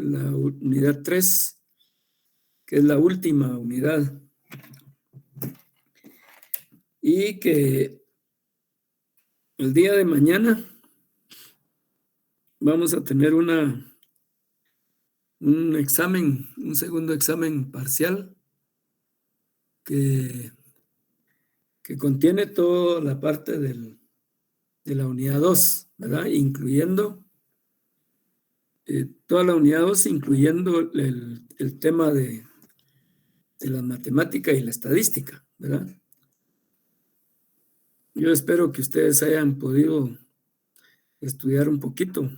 la unidad 3, que es la última unidad. Y que el día de mañana vamos a tener un examen, un segundo examen parcial que contiene toda la parte de la unidad 2, ¿verdad? Incluyendo toda la unidad 2, incluyendo el tema de la matemática y la estadística, ¿verdad? Yo espero que ustedes hayan podido estudiar un poquito.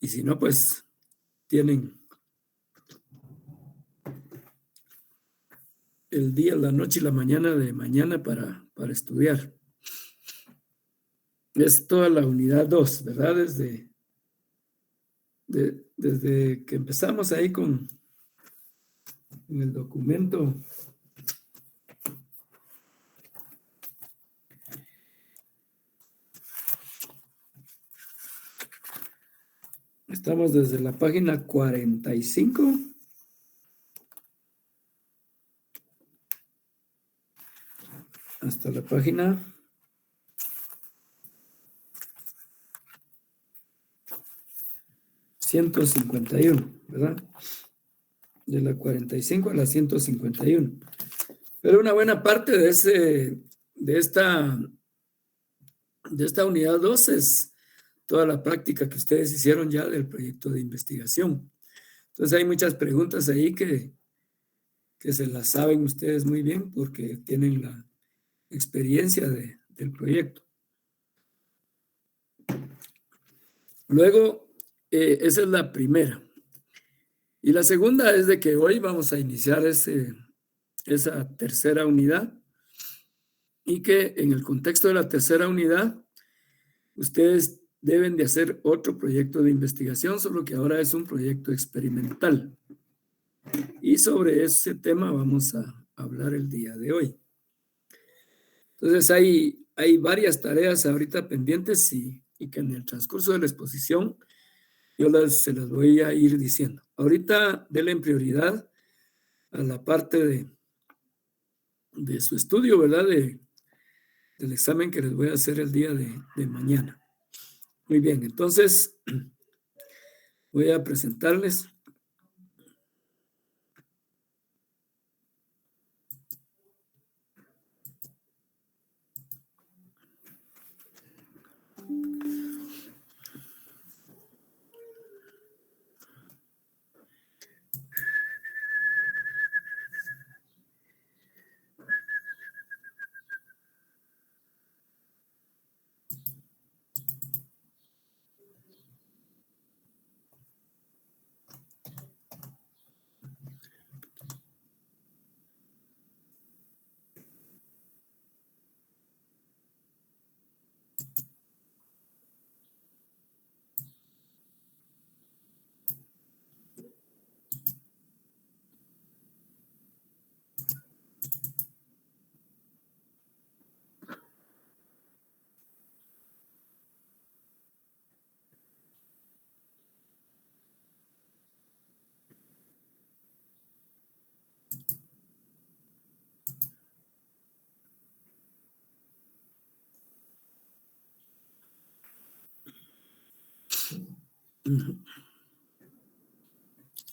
Y si no, pues tienen el día, la noche y la mañana de mañana para estudiar. Es toda la unidad 2, ¿verdad? Desde que empezamos ahí con el documento. Estamos desde la página 45 hasta la página 151, ¿verdad? De la 45 a la 151. Pero una buena parte de esta unidad 2 es toda la práctica que ustedes hicieron ya del proyecto de investigación. Entonces hay muchas preguntas ahí que se las saben ustedes muy bien porque tienen la experiencia del proyecto. Luego, esa es la primera. Y la segunda es de que hoy vamos a iniciar esa tercera unidad y que en el contexto de la tercera unidad, ustedes deben de hacer otro proyecto de investigación, solo que ahora es un proyecto experimental. Y sobre ese tema vamos a hablar el día de hoy. Entonces hay varias tareas ahorita pendientes y que en el transcurso de la exposición yo se las voy a ir diciendo. Ahorita denle prioridad a la parte de su estudio, ¿verdad? Del examen que les voy a hacer el día de mañana. Muy bien, entonces voy a presentarles.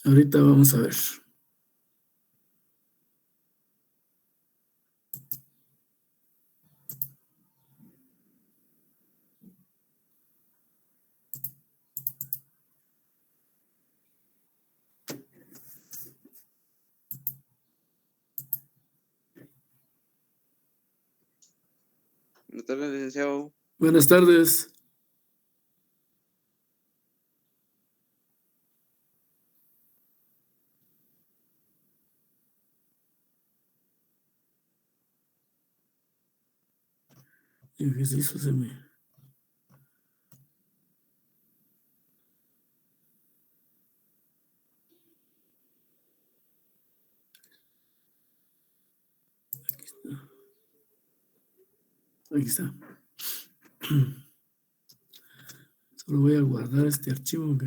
Ahorita vamos a ver. Buenas tardes, licenciado. Buenas tardes. Ejercicio se me... Aquí está. Solo voy a guardar este archivo.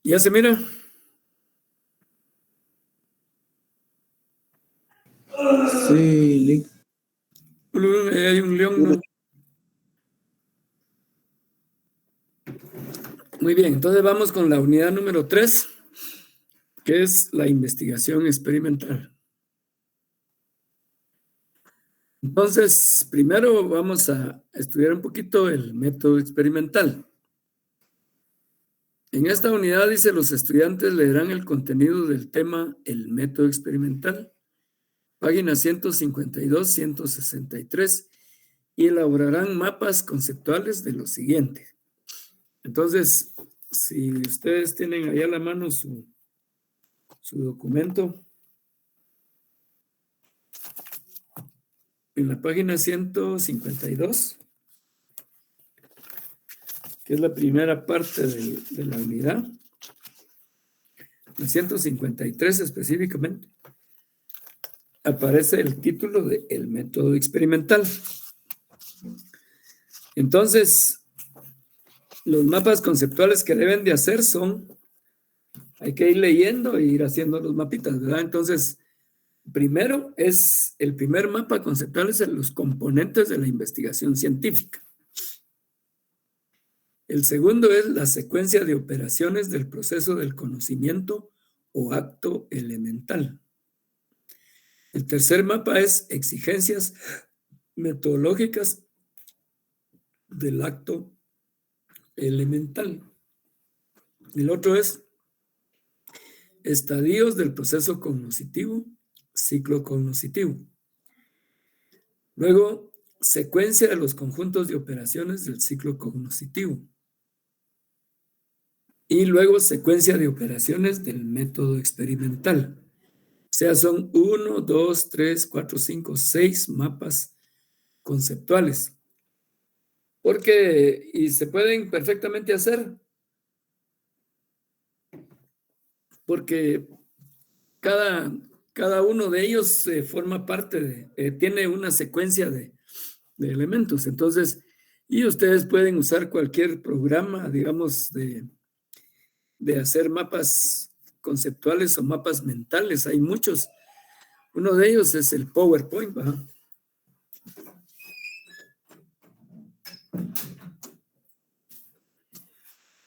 ¿Ya se mira? Sí, Hay un león, ¿no? Muy bien, entonces vamos con la unidad número 3, que es la investigación experimental. Entonces, primero vamos a estudiar un poquito el método experimental. En esta unidad dice, los estudiantes leerán el contenido del tema El método experimental, páginas 152, 163, y elaborarán mapas conceptuales de lo siguiente. Entonces, si ustedes tienen ahí a la mano su documento, en la página 152, que es la primera parte de la unidad, la 153 específicamente, aparece el título de El método experimental. Entonces, los mapas conceptuales que deben de hacer hay que ir leyendo e ir haciendo los mapitas, ¿verdad? Entonces, el primer mapa conceptual es los componentes de la investigación científica. El segundo es la secuencia de operaciones del proceso del conocimiento o acto elemental. El tercer mapa es exigencias metodológicas del acto elemental. El otro es estadios del proceso cognoscitivo, ciclo cognoscitivo. Luego, secuencia de los conjuntos de operaciones del ciclo cognoscitivo. Y luego, secuencia de operaciones del método experimental. O sea, son 1, 2, 3, 4, 5, 6 mapas conceptuales. Y se pueden perfectamente hacer. Porque cada uno de ellos forma parte tiene una secuencia de elementos. Entonces, y ustedes pueden usar cualquier programa, digamos, de hacer mapas conceptuales o mapas mentales. Hay muchos. Uno de ellos es el PowerPoint, ¿verdad?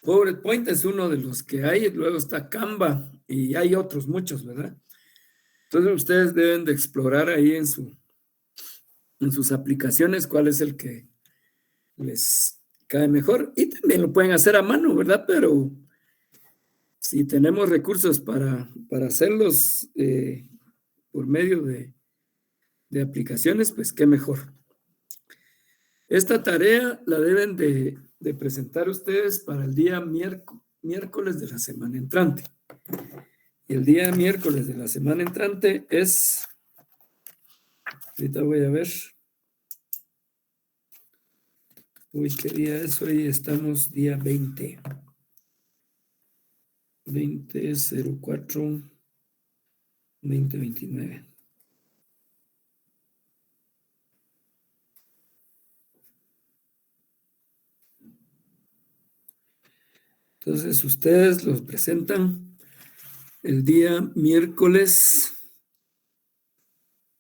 PowerPoint es uno de los que hay, luego está Canva y hay otros muchos, ¿verdad? Entonces ustedes deben de explorar ahí en sus aplicaciones cuál es el que les cae mejor. Y también lo pueden hacer a mano, ¿verdad? Pero si tenemos recursos para hacerlos por medio de aplicaciones, pues qué mejor. Esta tarea la deben de presentar ustedes para el día miércoles de la semana entrante. Y el día miércoles de la semana entrante es, ahorita voy a ver. Uy, ¿qué día es? Hoy estamos día 20. 20/04/2029. Entonces, ustedes los presentan el día miércoles.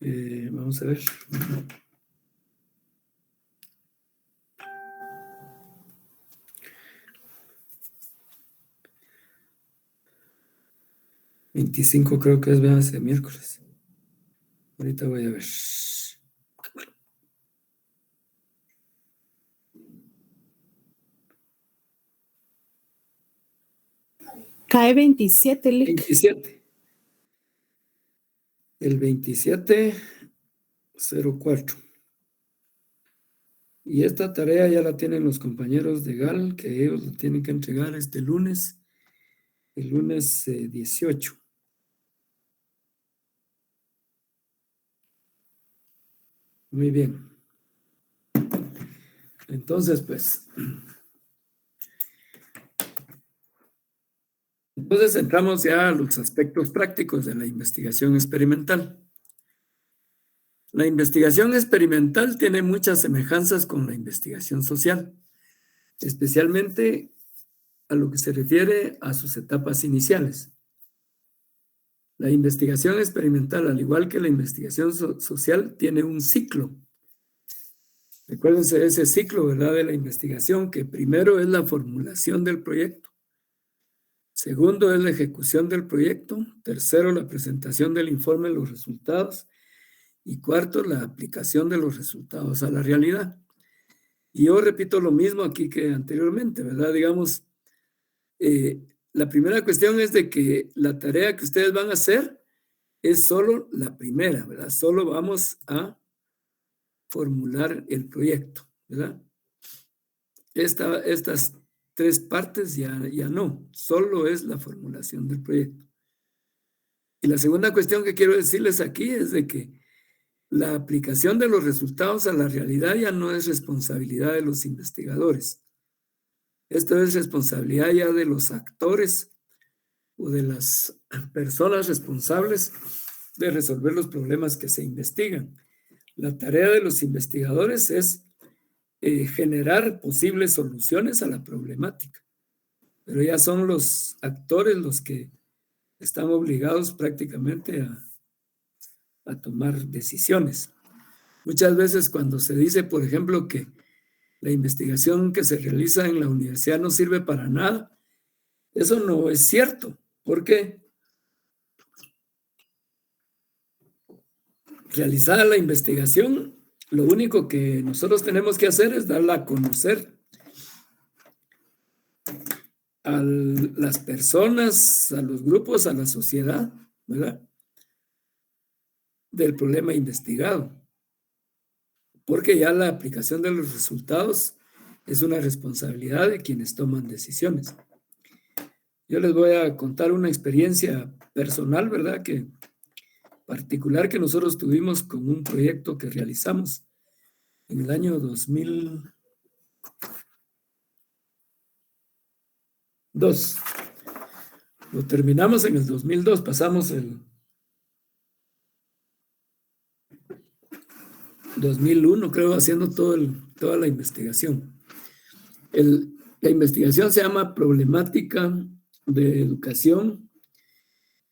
Vamos a ver. $25 creo que es, vean, ese miércoles. Ahorita voy a ver. Cae 27, Lick. 27. El 27/04. Y esta tarea ya la tienen los compañeros de GAL, que ellos la tienen que entregar este lunes, el lunes 18. Muy bien. Entonces, pues, entramos ya a los aspectos prácticos de la investigación experimental. La investigación experimental tiene muchas semejanzas con la investigación social, especialmente a lo que se refiere a sus etapas iniciales. La investigación experimental, al igual que la investigación social, tiene un ciclo. Recuérdense de ese ciclo, ¿verdad?, de la investigación, que primero es la formulación del proyecto. Segundo es la ejecución del proyecto. Tercero, la presentación del informe de los resultados. Y cuarto, la aplicación de los resultados a la realidad. Y yo repito lo mismo aquí que anteriormente, ¿verdad? Digamos, la primera cuestión es de que la tarea que ustedes van a hacer es solo la primera, ¿verdad? Solo vamos a formular el proyecto, ¿verdad? Estas tres partes ya no, solo es la formulación del proyecto. Y la segunda cuestión que quiero decirles aquí es de que la aplicación de los resultados a la realidad ya no es responsabilidad de los investigadores. Esto es responsabilidad ya de los actores o de las personas responsables de resolver los problemas que se investigan. La tarea de los investigadores es generar posibles soluciones a la problemática, pero ya son los actores los que están obligados prácticamente a tomar decisiones. Muchas veces cuando se dice, por ejemplo, que la investigación que se realiza en la universidad no sirve para nada, eso no es cierto. ¿Por qué? Realizada la investigación, lo único que nosotros tenemos que hacer es darla a conocer a las personas, a los grupos, a la sociedad, ¿verdad?, del problema investigado. Porque ya la aplicación de los resultados es una responsabilidad de quienes toman decisiones. Yo les voy a contar una experiencia personal, ¿verdad?, que particular que nosotros tuvimos con un proyecto que realizamos en el año 2002. Lo terminamos en el 2002, pasamos el 2001, creo, haciendo toda la investigación. La investigación se llama Problemática de Educación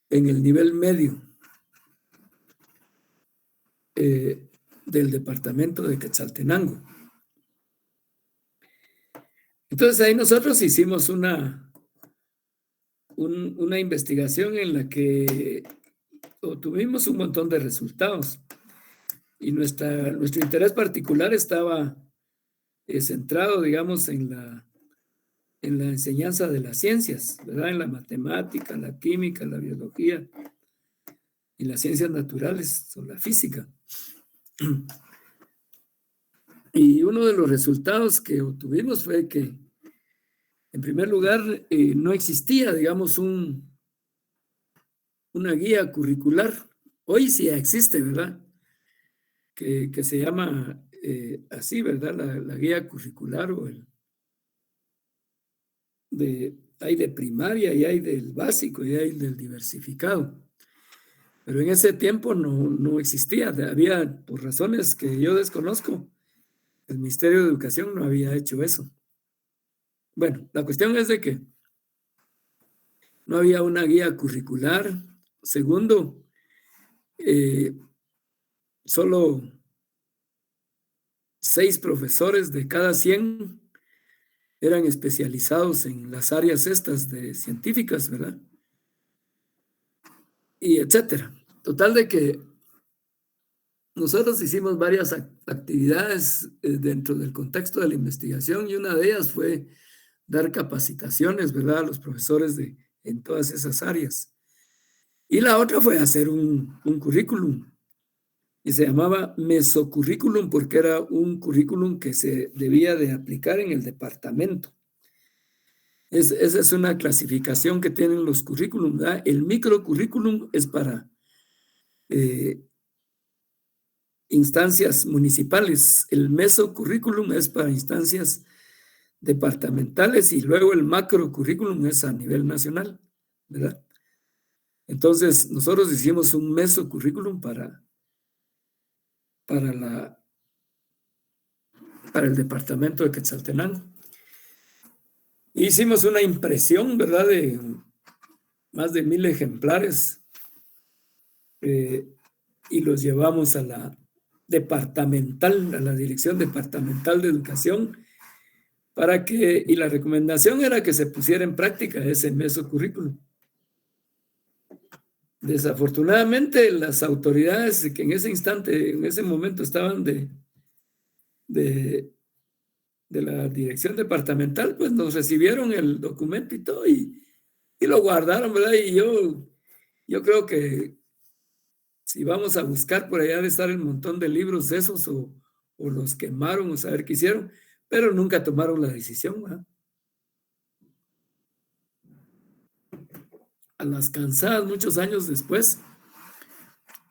en el nivel medio del departamento de Quetzaltenango. Entonces ahí nosotros hicimos una investigación en la que obtuvimos un montón de resultados y nuestro interés particular estaba centrado, digamos, en la enseñanza de las ciencias, ¿verdad?, en la matemática, la química, la biología y las ciencias naturales o la física. Y uno de los resultados que obtuvimos fue que, en primer lugar, no existía, digamos, una guía curricular. Hoy sí existe, ¿verdad?, que se llama así, ¿verdad?, la guía curricular o hay de primaria y hay del básico y hay del diversificado. Pero en ese tiempo no existía, había, por razones que yo desconozco, el Ministerio de Educación no había hecho eso. Bueno, la cuestión es de que no había una guía curricular. Segundo, solo 6 profesores de cada 100 eran especializados en las áreas estas de científicas, ¿verdad?, y etcétera. Total de que nosotros hicimos varias actividades dentro del contexto de la investigación y una de ellas fue dar capacitaciones, ¿verdad?, a los profesores en todas esas áreas. Y la otra fue hacer un currículum y se llamaba mesocurrículum porque era un currículum que se debía de aplicar en el departamento. Esa es una clasificación que tienen los currículums, ¿verdad? El microcurrículum es para instancias municipales, el mesocurrículum es para instancias departamentales y luego el macrocurrículum es a nivel nacional, ¿verdad? Entonces, nosotros hicimos un mesocurrículum para el departamento de Quetzaltenango. Hicimos una impresión, ¿verdad?, de más de 1000 ejemplares y los llevamos a la departamental, a la Dirección Departamental de Educación, y la recomendación era que se pusiera en práctica ese mesocurrículum. Desafortunadamente, las autoridades que en ese instante, en ese momento estaban de la dirección departamental, pues nos recibieron el documento y todo y lo guardaron, ¿verdad? Y yo creo que si vamos a buscar por allá de estar el montón de libros de esos o los quemaron o saber qué hicieron, pero nunca tomaron la decisión, ¿verdad? A las cansadas, muchos años después,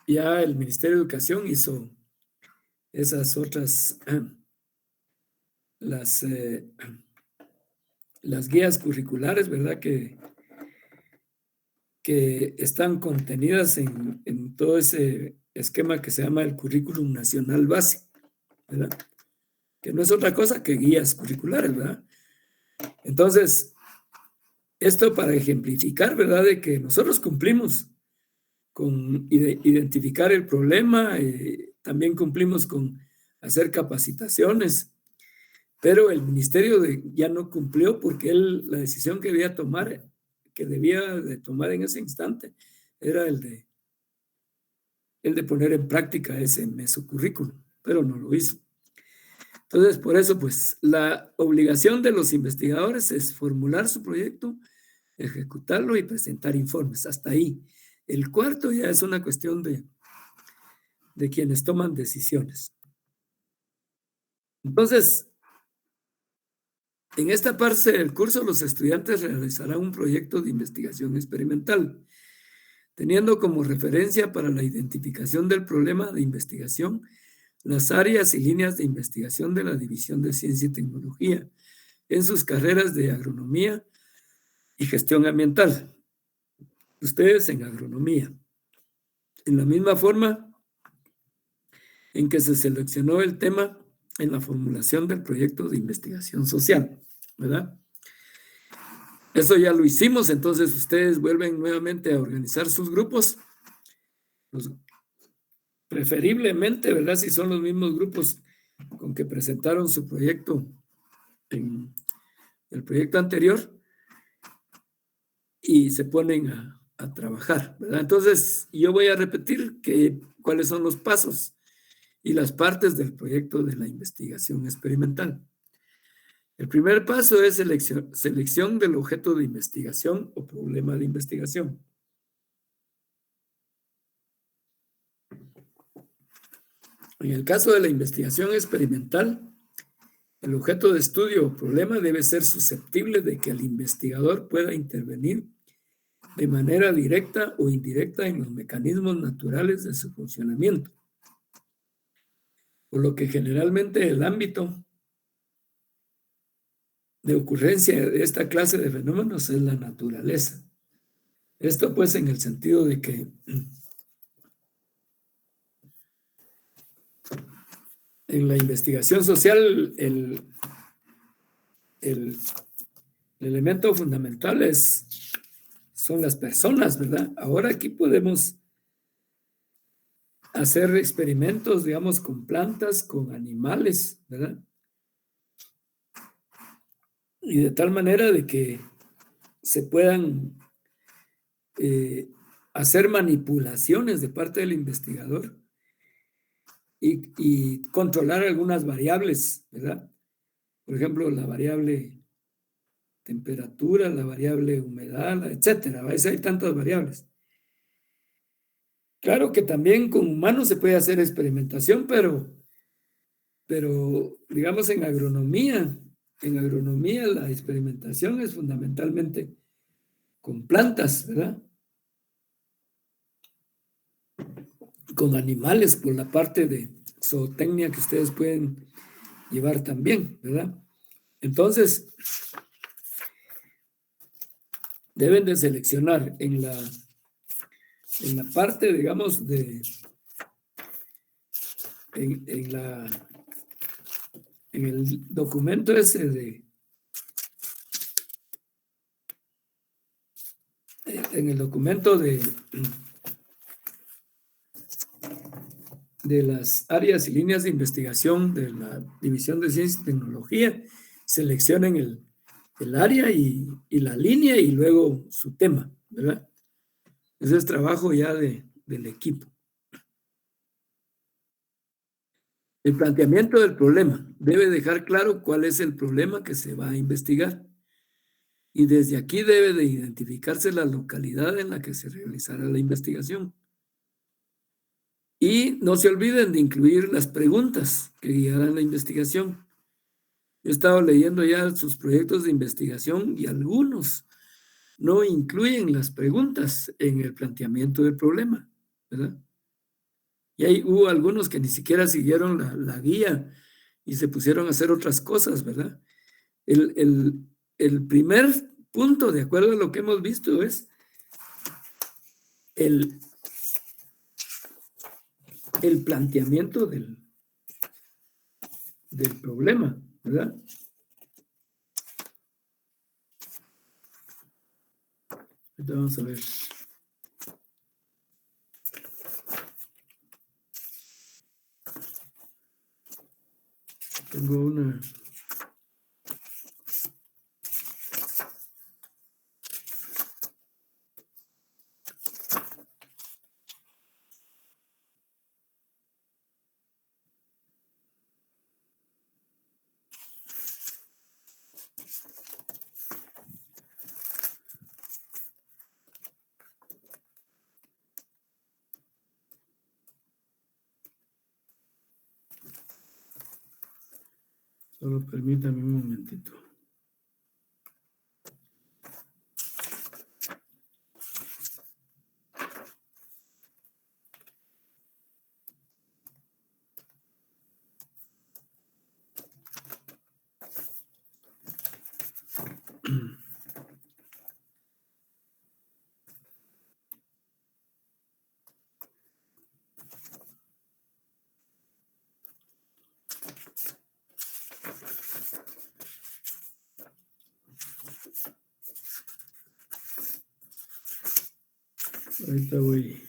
ya el Ministerio de Educación hizo esas otras, las guías curriculares, ¿verdad? Que están contenidas en todo ese esquema que se llama el Currículum Nacional Básico, ¿verdad? Que no es otra cosa que guías curriculares, ¿verdad? Entonces, esto para ejemplificar, ¿verdad?, de que nosotros cumplimos con identificar el problema, también cumplimos con hacer capacitaciones, pero el ministerio ya no cumplió porque la decisión que debía de tomar en ese instante era el de poner en práctica ese mesocurrículum, pero no lo hizo. Entonces, por eso, pues, la obligación de los investigadores es formular su proyecto, ejecutarlo y presentar informes. Hasta ahí. El cuarto ya es una cuestión de quienes toman decisiones. Entonces, en esta parte del curso, los estudiantes realizarán un proyecto de investigación experimental, teniendo como referencia para la identificación del problema de investigación las áreas y líneas de investigación de la División de Ciencia y Tecnología en sus carreras de agronomía y gestión ambiental. Ustedes en agronomía. En la misma forma en que se seleccionó el tema en la formulación del proyecto de investigación social, ¿verdad? Eso ya lo hicimos, entonces ustedes vuelven nuevamente a organizar sus grupos, preferiblemente, ¿verdad?, si son los mismos grupos con que presentaron su proyecto en el proyecto anterior, y se ponen a trabajar, ¿verdad? Entonces, yo voy a repetir cuáles son los pasos y las partes del proyecto de la investigación experimental. El primer paso es selección del objeto de investigación o problema de investigación. En el caso de la investigación experimental, el objeto de estudio o problema debe ser susceptible de que el investigador pueda intervenir de manera directa o indirecta en los mecanismos naturales de su funcionamiento, por lo que generalmente el ámbito de ocurrencia de esta clase de fenómenos es la naturaleza. Esto pues en el sentido de que en la investigación social el elemento fundamental son las personas, ¿verdad? Ahora aquí podemos hacer experimentos, digamos, con plantas, con animales, ¿verdad? Y de tal manera de que se puedan hacer manipulaciones de parte del investigador y controlar algunas variables, ¿verdad? Por ejemplo, la variable temperatura, la variable humedad, etcétera. A veces hay tantas variables. Claro que también con humanos se puede hacer experimentación, pero digamos en agronomía la experimentación es fundamentalmente con plantas, ¿verdad? Con animales, por la parte de zootecnia que ustedes pueden llevar también, ¿verdad? Entonces, deben de seleccionar en la parte, digamos, en el documento ese en el documento de las áreas y líneas de investigación de la División de Ciencia y Tecnología, seleccionen el área y la línea y luego su tema, ¿verdad? Ese es trabajo ya del equipo. El planteamiento del problema debe dejar claro cuál es el problema que se va a investigar. Y desde aquí debe de identificarse la localidad en la que se realizará la investigación. Y no se olviden de incluir las preguntas que guiarán la investigación. He estado leyendo ya sus proyectos de investigación y algunos no incluyen las preguntas en el planteamiento del problema, ¿verdad? Y hubo algunos que ni siquiera siguieron la guía y se pusieron a hacer otras cosas, ¿verdad? El primer punto, de acuerdo a lo que hemos visto, es el planteamiento del problema, ¿verdad? Ahorita vamos a ver. Tengo una... Solo permítame un momentito. Ahorita voy.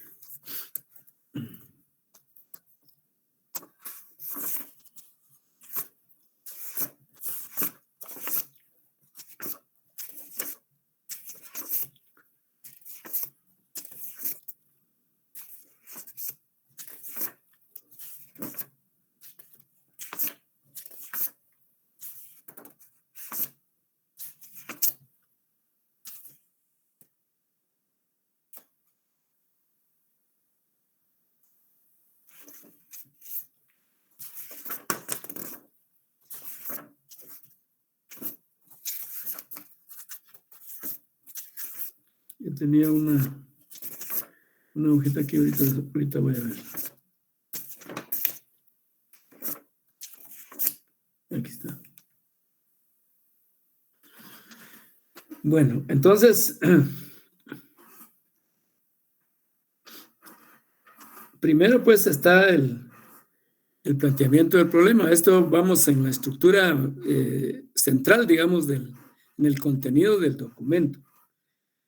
Yo tenía una hojita aquí, ahorita voy a ver. Aquí está. Bueno, entonces, primero pues está el planteamiento del problema. Esto vamos en la estructura central, digamos, en el contenido del documento.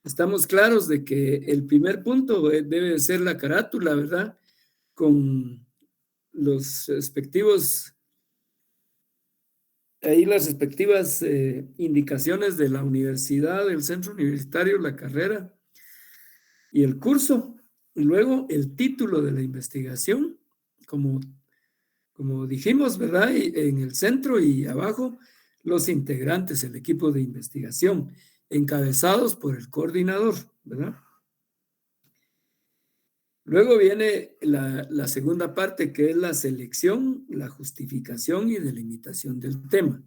Estamos claros de que el primer punto debe ser la carátula, ¿verdad? Con los respectivos, ahí las respectivas indicaciones de la universidad, del centro universitario, la carrera y el curso. Y luego el título de la investigación, como dijimos, ¿verdad? Y en el centro y abajo, los integrantes, el equipo de investigación, encabezados por el coordinador, ¿verdad? Luego viene la segunda parte, que es la selección, la justificación y delimitación del tema.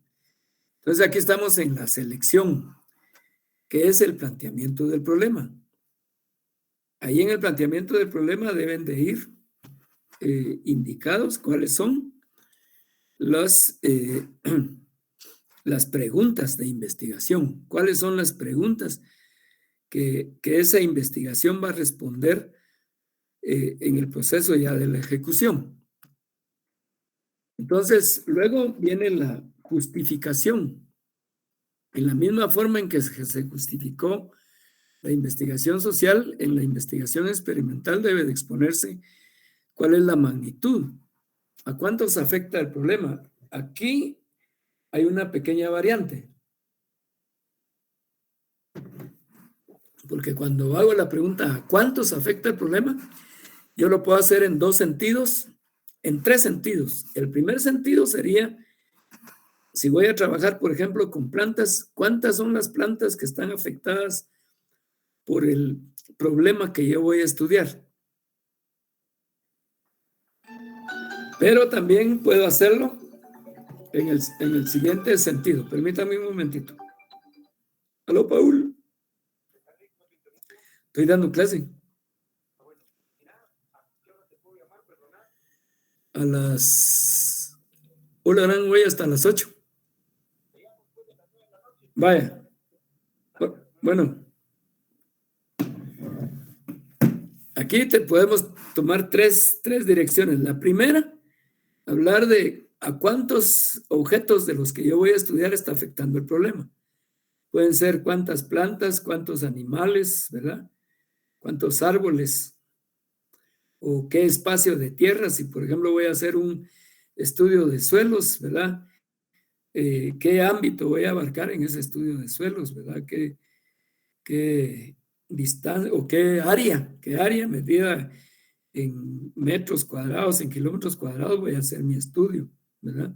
Entonces aquí estamos en la selección, que es el planteamiento del problema. Ahí en el planteamiento del problema deben de ir indicados cuáles son las preguntas de investigación. ¿Cuáles son las preguntas que esa investigación va a responder en el proceso ya de la ejecución? Entonces, luego viene la justificación. En la misma forma en que se justificó La investigación social, en la investigación experimental debe de exponerse cuál es la magnitud, a cuántos afecta el problema. Aquí hay una pequeña variante, porque cuando hago la pregunta ¿a cuántos afecta el problema? Yo lo puedo hacer en dos sentidos, en tres sentidos. El primer sentido sería, si voy a trabajar, por ejemplo, con plantas, ¿cuántas son las plantas que están afectadas por el problema que yo voy a estudiar? Pero también puedo hacerlo en el siguiente sentido. Permítame un momentito. Aló, Paul. Estoy dando clase. A las... Hola, harán hoy hasta las 8. Vaya. Bueno. Aquí podemos tomar tres direcciones. La primera, hablar de a cuántos objetos de los que yo voy a estudiar está afectando el problema. Pueden ser cuántas plantas, cuántos animales, ¿verdad? Cuántos árboles o qué espacio de tierra. Si, por ejemplo, voy a hacer un estudio de suelos, ¿verdad? ¿Qué ámbito voy a abarcar en ese estudio de suelos, ¿verdad? ¿Qué distancia o qué área medida en metros cuadrados, en kilómetros cuadrados voy a hacer mi estudio, ¿verdad?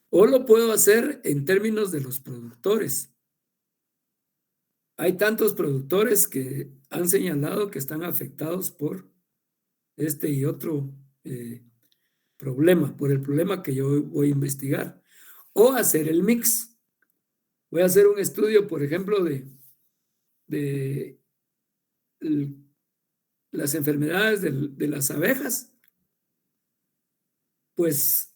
O lo puedo hacer en términos de los productores. Hay tantos productores que han señalado que están afectados por este y otro problema, por el problema que yo voy a investigar. O hacer el mix. Voy a hacer un estudio, por ejemplo, de las enfermedades de las abejas. Pues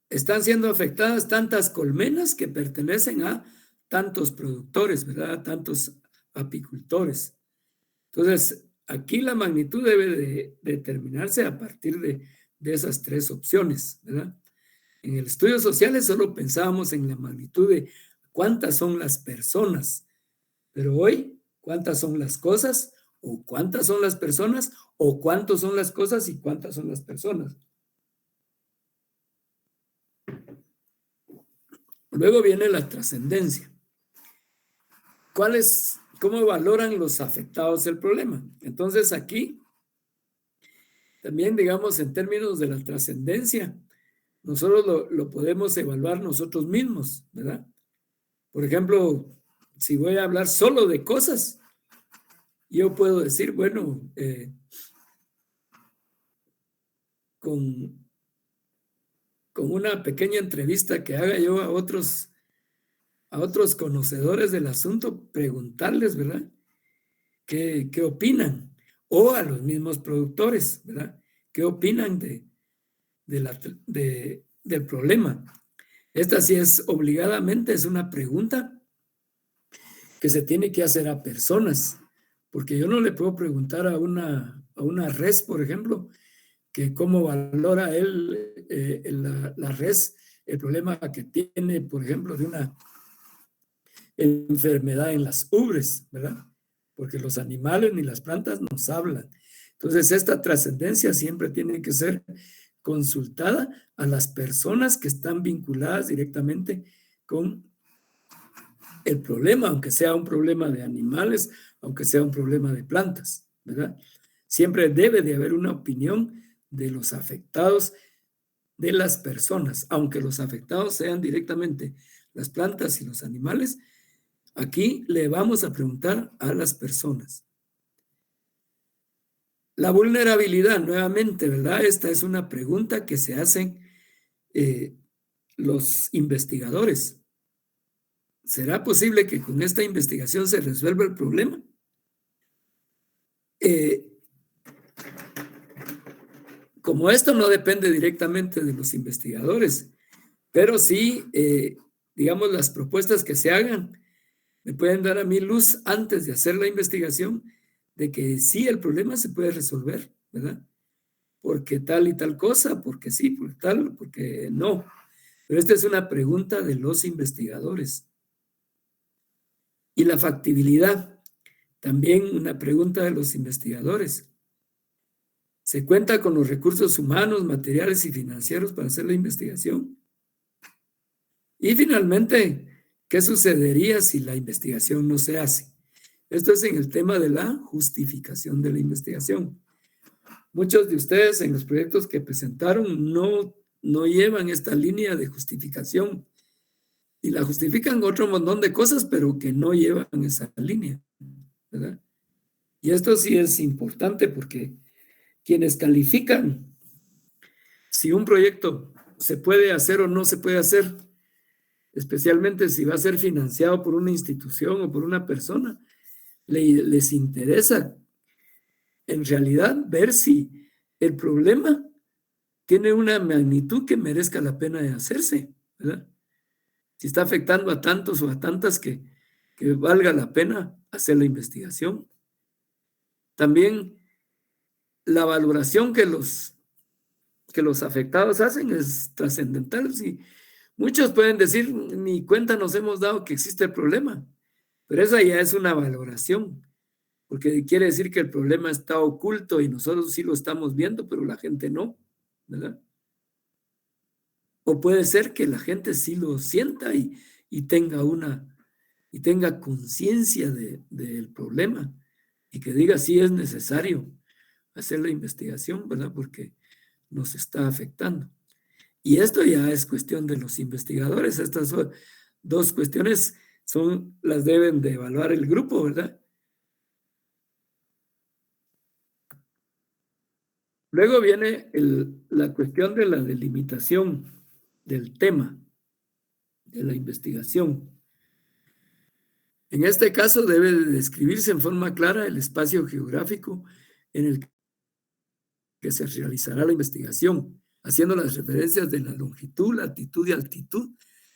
están siendo afectadas tantas colmenas que pertenecen a tantos productores, ¿verdad? A tantos apicultores. Entonces, aquí la magnitud debe de determinarse a partir de esas tres opciones, ¿verdad? En el estudio social solo pensábamos en la magnitud de cuántas son las personas, pero hoy, ¿cuántas son las cosas? ¿O cuántas son las personas? ¿O cuántos son las cosas y cuántas son las personas? Luego viene la trascendencia. ¿Cómo valoran los afectados el problema? Entonces aquí, también digamos en términos de la trascendencia, nosotros lo podemos evaluar nosotros mismos, ¿verdad? Por ejemplo, si voy a hablar solo de cosas, yo puedo decir, bueno, con una pequeña entrevista que haga yo a otros conocedores del asunto, preguntarles, ¿verdad? ¿Qué opinan? O a los mismos productores, ¿verdad? ¿Qué opinan del problema? Esta sí es obligadamente, es una pregunta que se tiene que hacer a personas, porque yo no le puedo preguntar a una res, por ejemplo, que cómo valora la res el problema que tiene, por ejemplo, de una enfermedad en las ubres, ¿verdad? Porque los animales ni las plantas nos hablan. Entonces, esta trascendencia siempre tiene que ser consultada a las personas que están vinculadas directamente con el problema, aunque sea un problema de animales, aunque sea un problema de plantas, ¿verdad? Siempre debe de haber una opinión de los afectados, de las personas, aunque los afectados sean directamente las plantas y los animales. Aquí le vamos a preguntar a las personas. La vulnerabilidad, nuevamente, ¿verdad? Esta es una pregunta que se hacen los investigadores. ¿Será posible que con esta investigación se resuelva el problema? Como esto no depende directamente de los investigadores, pero sí, digamos, las propuestas que se hagan me pueden dar a mí luz antes de hacer la investigación de que sí, el problema se puede resolver, ¿verdad? Porque tal y tal cosa, porque sí, porque tal, porque no. Pero esta es una pregunta de los investigadores. Y la factibilidad, también una pregunta de los investigadores. ¿Se cuenta con los recursos humanos, materiales y financieros para hacer la investigación? Y finalmente, ¿qué sucedería si la investigación no se hace? Esto es en el tema de la justificación de la investigación. Muchos de ustedes en los proyectos que presentaron no llevan esta línea de justificación y la justifican otro montón de cosas, pero que no llevan esa línea, ¿verdad? Y esto sí es importante porque quienes califican si un proyecto se puede hacer o no se puede hacer, especialmente si va a ser financiado por una institución o por una persona, les interesa en realidad ver si el problema tiene una magnitud que merezca la pena de hacerse, ¿verdad? Si está afectando a tantos o a tantas que valga la pena hacer la investigación. También la valoración que los afectados hacen es trascendental. Si muchos pueden decir, ni cuenta nos hemos dado que existe el problema, pero esa ya es una valoración, porque quiere decir que el problema está oculto y nosotros sí lo estamos viendo, pero la gente no, ¿verdad? O puede ser que la gente sí lo sienta y tenga conciencia del problema y que diga sí es necesario hacer la investigación, ¿verdad? Porque nos está afectando. Y esto ya es cuestión de los investigadores. Estas dos cuestiones las deben de evaluar el grupo, ¿verdad? Luego viene la cuestión de la delimitación del tema de la investigación. En este caso debe de describirse en forma clara el espacio geográfico en el que se realizará la investigación, haciendo las referencias de la longitud, latitud y altitud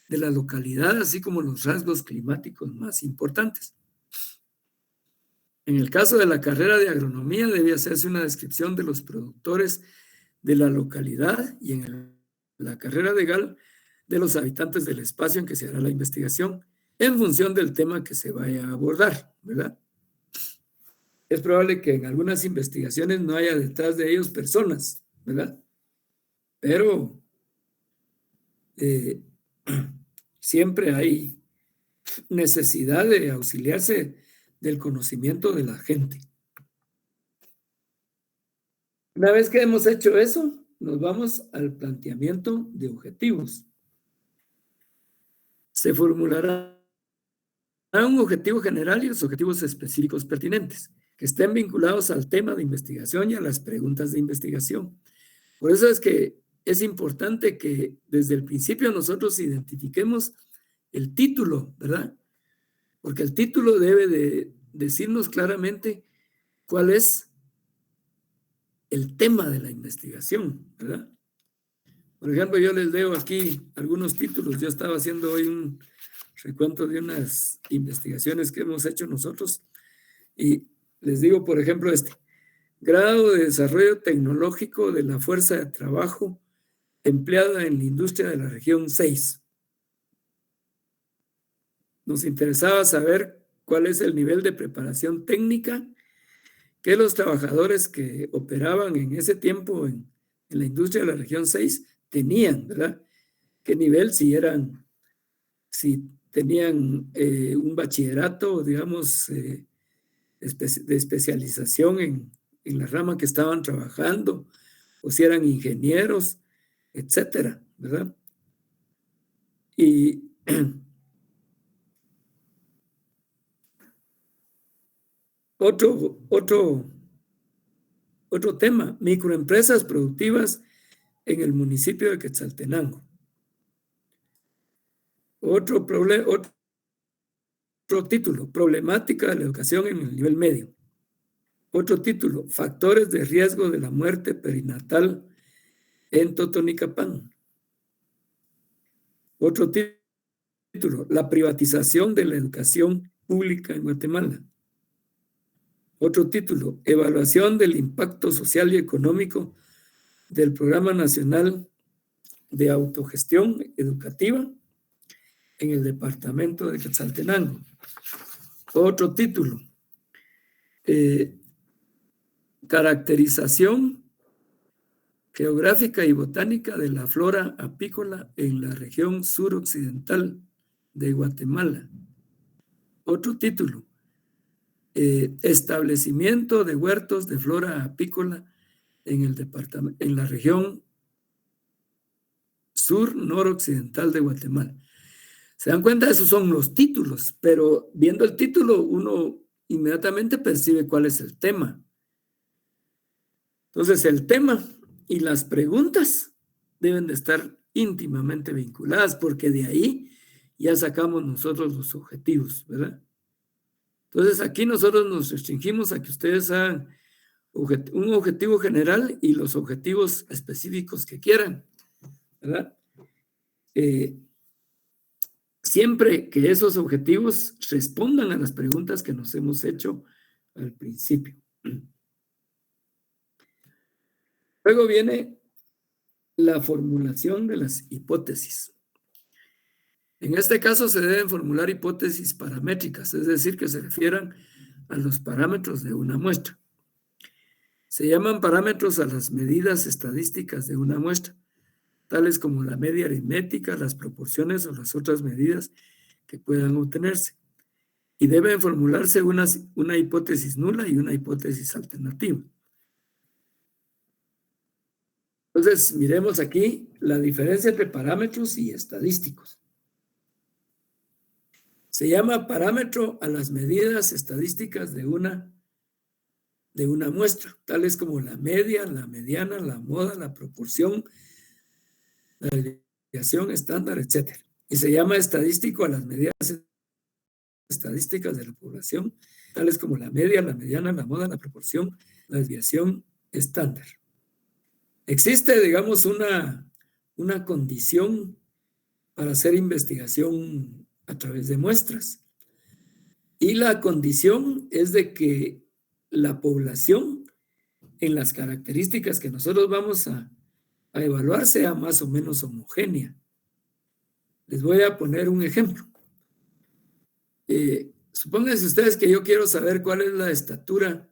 de la localidad, así como los rasgos climáticos más importantes. En el caso de la carrera de agronomía debe hacerse una descripción de los productores de la localidad y en la carrera de GAL de los habitantes del espacio en que se hará la investigación en función del tema que se vaya a abordar, ¿verdad? Es probable que en algunas investigaciones no haya detrás de ellos personas, ¿verdad? Pero siempre hay necesidad de auxiliarse del conocimiento de la gente. Una vez que hemos hecho eso, nos vamos al planteamiento de objetivos. Se formulará un objetivo general y los objetivos específicos pertinentes, que estén vinculados al tema de investigación y a las preguntas de investigación. Por eso es que es importante que desde el principio nosotros identifiquemos el título, ¿verdad? Porque el título debe de decirnos claramente cuál es el tema de la investigación, ¿verdad? Por ejemplo, yo les leo aquí algunos títulos. Yo estaba haciendo hoy un recuento de unas investigaciones que hemos hecho nosotros y les digo, por ejemplo, grado de desarrollo tecnológico de la fuerza de trabajo empleada en la industria de la región 6. Nos interesaba saber cuál es el nivel de preparación técnica que los trabajadores que operaban en ese tiempo en la industria de la región 6 tenían, ¿verdad? ¿Qué nivel? Si tenían un bachillerato, digamos, de especialización en la rama que estaban trabajando, o si eran ingenieros, etcétera, ¿verdad? Y otro tema, microempresas productivas en el municipio de Quetzaltenango. Otro título, problemática de la educación en el nivel medio. Otro título, factores de riesgo de la muerte perinatal en Totonicapán. Otro título, la privatización de la educación pública en Guatemala. Otro título, evaluación del impacto social y económico del Programa Nacional de Autogestión Educativa en el departamento de Quetzaltenango. Otro título. Caracterización geográfica y botánica de la flora apícola en la región suroccidental de Guatemala. Otro título. Establecimiento de huertos de flora apícola en la región sur-noroccidental de Guatemala. ¿Se dan cuenta? Esos son los títulos, pero viendo el título uno inmediatamente percibe cuál es el tema. Entonces el tema y las preguntas deben de estar íntimamente vinculadas, porque de ahí ya sacamos nosotros los objetivos, ¿verdad? Entonces aquí nosotros nos restringimos a que ustedes hagan un objetivo general y los objetivos específicos que quieran, ¿verdad? Siempre que esos objetivos respondan a las preguntas que nos hemos hecho al principio. Luego viene la formulación de las hipótesis. En este caso se deben formular hipótesis paramétricas, es decir, que se refieran a los parámetros de una muestra. Se llaman parámetros a las medidas estadísticas de una muestra, tales como la media aritmética, las proporciones o las otras medidas que puedan obtenerse. Y deben formularse una hipótesis nula y una hipótesis alternativa. Entonces, miremos aquí la diferencia entre parámetros y estadísticos. Se llama parámetro a las medidas estadísticas de una muestra, tales como la media, la mediana, la moda, la proporción, la desviación estándar, etc. Y se llama estadístico a las medidas estadísticas de la población, tales como la media, la mediana, la moda, la proporción, la desviación estándar. Existe, digamos, una condición para hacer investigación a través de muestras. Y la condición es de que la población, en las características que nosotros vamos a evaluar, sea más o menos homogénea. Les voy a poner un ejemplo. Supónganse ustedes que yo quiero saber cuál es la estatura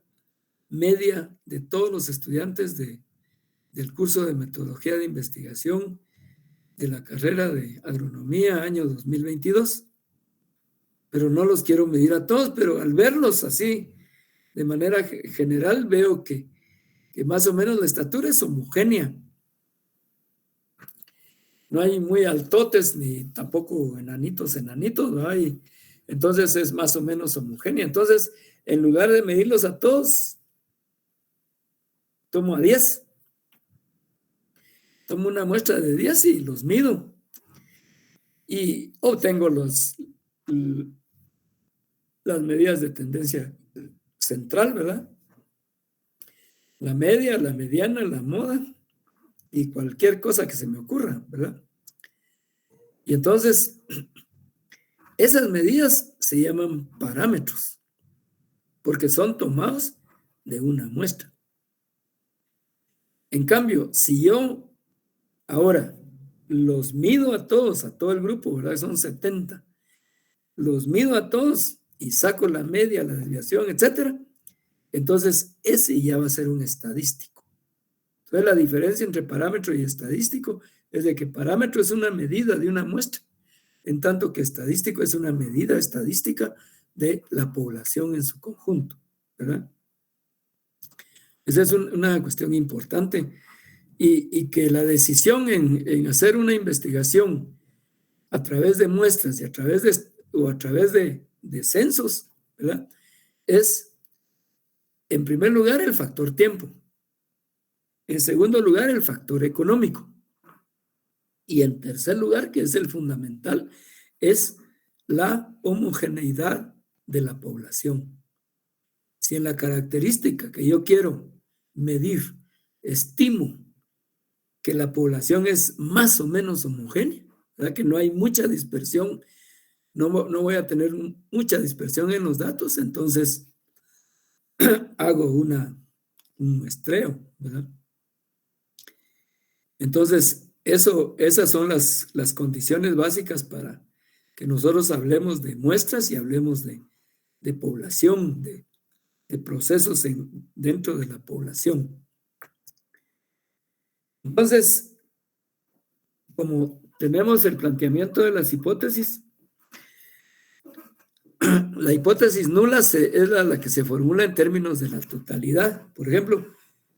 media de todos los estudiantes del curso de metodología de investigación de la carrera de agronomía año 2022. Pero no los quiero medir a todos, pero al verlos así, de manera general, veo que más o menos la estatura es homogénea. No hay muy altotes ni tampoco enanitos, ¿no? Entonces es más o menos homogénea. Entonces, en lugar de medirlos a todos, tomo a 10. Tomo una muestra de 10 y los mido. Y obtengo las medidas de tendencia central, ¿verdad? La media, la mediana, la moda y cualquier cosa que se me ocurra, ¿verdad? Y entonces, esas medidas se llaman parámetros, porque son tomados de una muestra. En cambio, si yo ahora los mido a todos, a todo el grupo, ¿verdad? Son 70. Los mido a todos y saco la media, la desviación, etcétera. Entonces, ese ya va a ser un estadístico. Entonces, la diferencia entre parámetro y estadístico es de que parámetro es una medida de una muestra, en tanto que estadístico es una medida estadística de la población en su conjunto, ¿verdad? Esa es una cuestión importante y que la decisión en hacer una investigación a través de muestras y a través de censos, ¿verdad? Es, en primer lugar, el factor tiempo. En segundo lugar, el factor económico. Y en tercer lugar, que es el fundamental, es la homogeneidad de la población. Si en la característica que yo quiero medir estimo que la población es más o menos homogénea, ¿verdad? Que no hay mucha dispersión, no voy a tener mucha dispersión en los datos, entonces hago un muestreo, ¿verdad? Entonces, esas son las condiciones básicas para que nosotros hablemos de muestras y hablemos de de población, de procesos dentro de la población. Entonces, como tenemos el planteamiento de las hipótesis, la hipótesis nula es la que se formula en términos de la totalidad. Por ejemplo,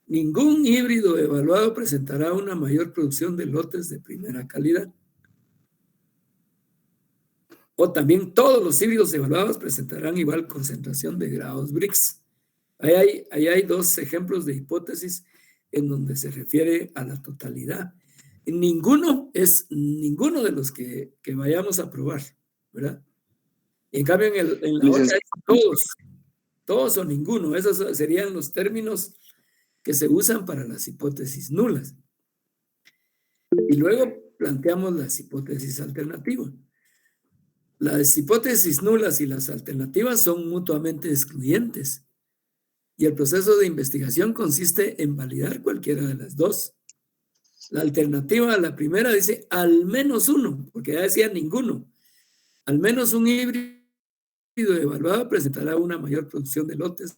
ningún híbrido evaluado presentará una mayor producción de lotes de primera calidad. O también todos los híbridos evaluados presentarán igual concentración de grados Brix. Ahí hay dos ejemplos de hipótesis en donde se refiere a la totalidad. Ninguno es ninguno de los que vayamos a probar, ¿verdad? En cambio, en la otra es todos o ninguno. Esos serían los términos que se usan para las hipótesis nulas. Y luego planteamos las hipótesis alternativas. Las hipótesis nulas y las alternativas son mutuamente excluyentes. Y el proceso de investigación consiste en validar cualquiera de las dos. La alternativa a la primera dice al menos uno, porque ya decía ninguno. Al menos un híbrido evaluado presentará una mayor producción de lotes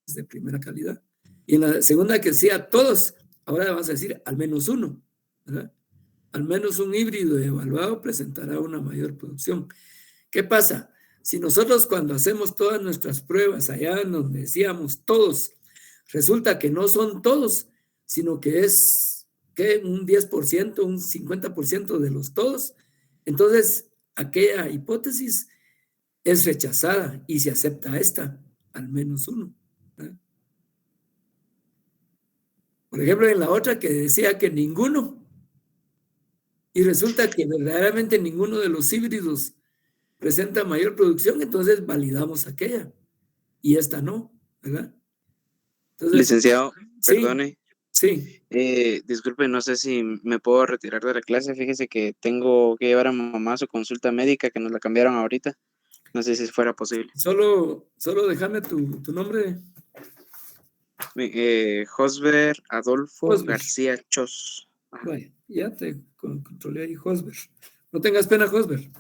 de primera calidad. Y en la segunda que decía todos, ahora vamos a decir al menos uno, ¿verdad? Al menos un híbrido evaluado presentará una mayor producción. ¿Qué pasa? Si nosotros cuando hacemos todas nuestras pruebas allá en donde decíamos todos, resulta que no son todos, sino que es un 10%, un 50% de los todos, entonces aquella hipótesis es rechazada y se acepta esta, al menos uno, ¿verdad? Por ejemplo, en la otra que decía que ninguno, y resulta que verdaderamente ninguno de los híbridos presenta mayor producción, entonces validamos aquella y esta no, ¿verdad? Entonces, Licenciado, sí, perdone. sí. Disculpe, no sé si me puedo retirar de la clase. Fíjese que tengo que llevar a mi mamá a su consulta médica, que nos la cambiaron ahorita. No sé si fuera posible. Solo déjame tu nombre. Josber Adolfo Josber. García Chos. Ajá. Vaya, ya te controlé ahí, Josber. No tengas pena, Josber.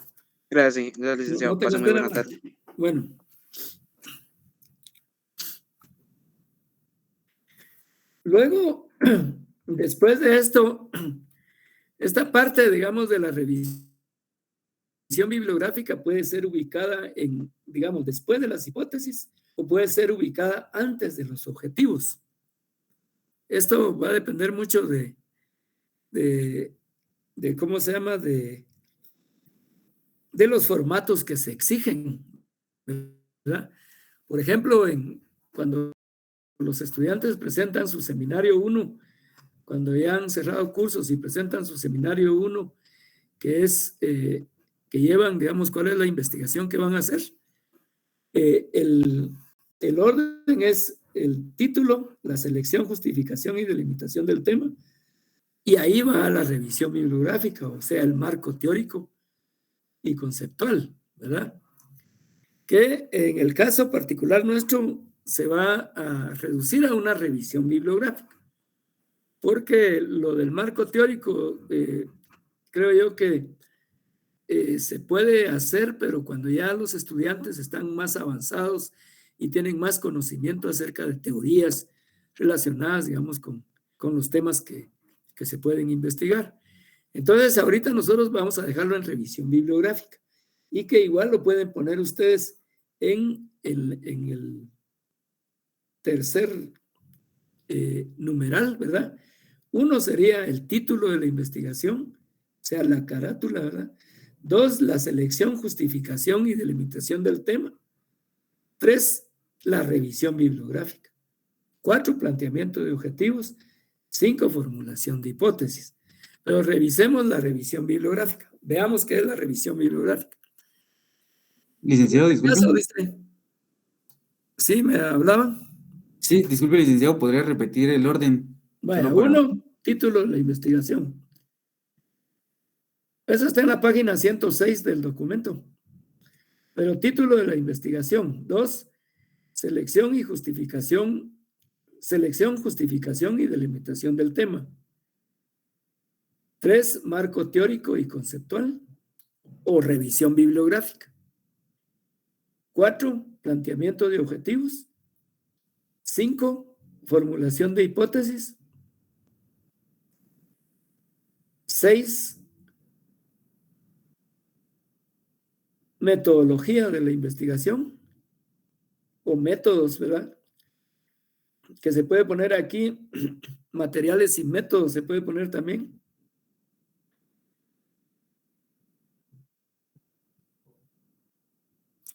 Gracias, licenciado. No tengas Pase muy pena. buena tarde. Bueno. Luego, después de esto, esta parte, digamos, de la revisión bibliográfica puede ser ubicada en, digamos, después de las hipótesis o puede ser ubicada antes de los objetivos. Esto va a depender mucho de ¿cómo se llama? De los formatos que se exigen, ¿verdad? Por ejemplo, cuando los estudiantes presentan su seminario 1, cuando ya han cerrado cursos y presentan su seminario 1, que es, que llevan, digamos, cuál es la investigación que van a hacer. El orden es el título, la selección, justificación y delimitación del tema, y ahí va la revisión bibliográfica, o sea, el marco teórico y conceptual, ¿verdad? Que en el caso particular nuestro se va a reducir a una revisión bibliográfica, porque lo del marco teórico, creo yo que se puede hacer, pero cuando ya los estudiantes están más avanzados y tienen más conocimiento acerca de teorías relacionadas, digamos, con los temas que se pueden investigar. Entonces, ahorita nosotros vamos a dejarlo en revisión bibliográfica y que igual lo pueden poner ustedes en el tercer numeral, ¿verdad? Uno sería el título de la investigación, o sea, la carátula, ¿verdad? 2, la selección, justificación y delimitación del tema. 3, la revisión bibliográfica. 4, planteamiento de objetivos. 5, formulación de hipótesis. Pero revisemos la revisión bibliográfica. Veamos qué es la revisión bibliográfica. Licenciado, disculpe. ¿Sí me hablaban? Sí, disculpe, licenciado, ¿podría repetir el orden? Vaya, 1, título de la investigación. Eso está en la página 106 del documento. Pero título de la investigación. 2, selección y justificación. Selección, justificación y delimitación del tema. 3, marco teórico y conceptual o revisión bibliográfica. 4, planteamiento de objetivos. 5, formulación de hipótesis. 6, metodología de la investigación o métodos, ¿verdad? Que se puede poner aquí, materiales y métodos se puede poner también.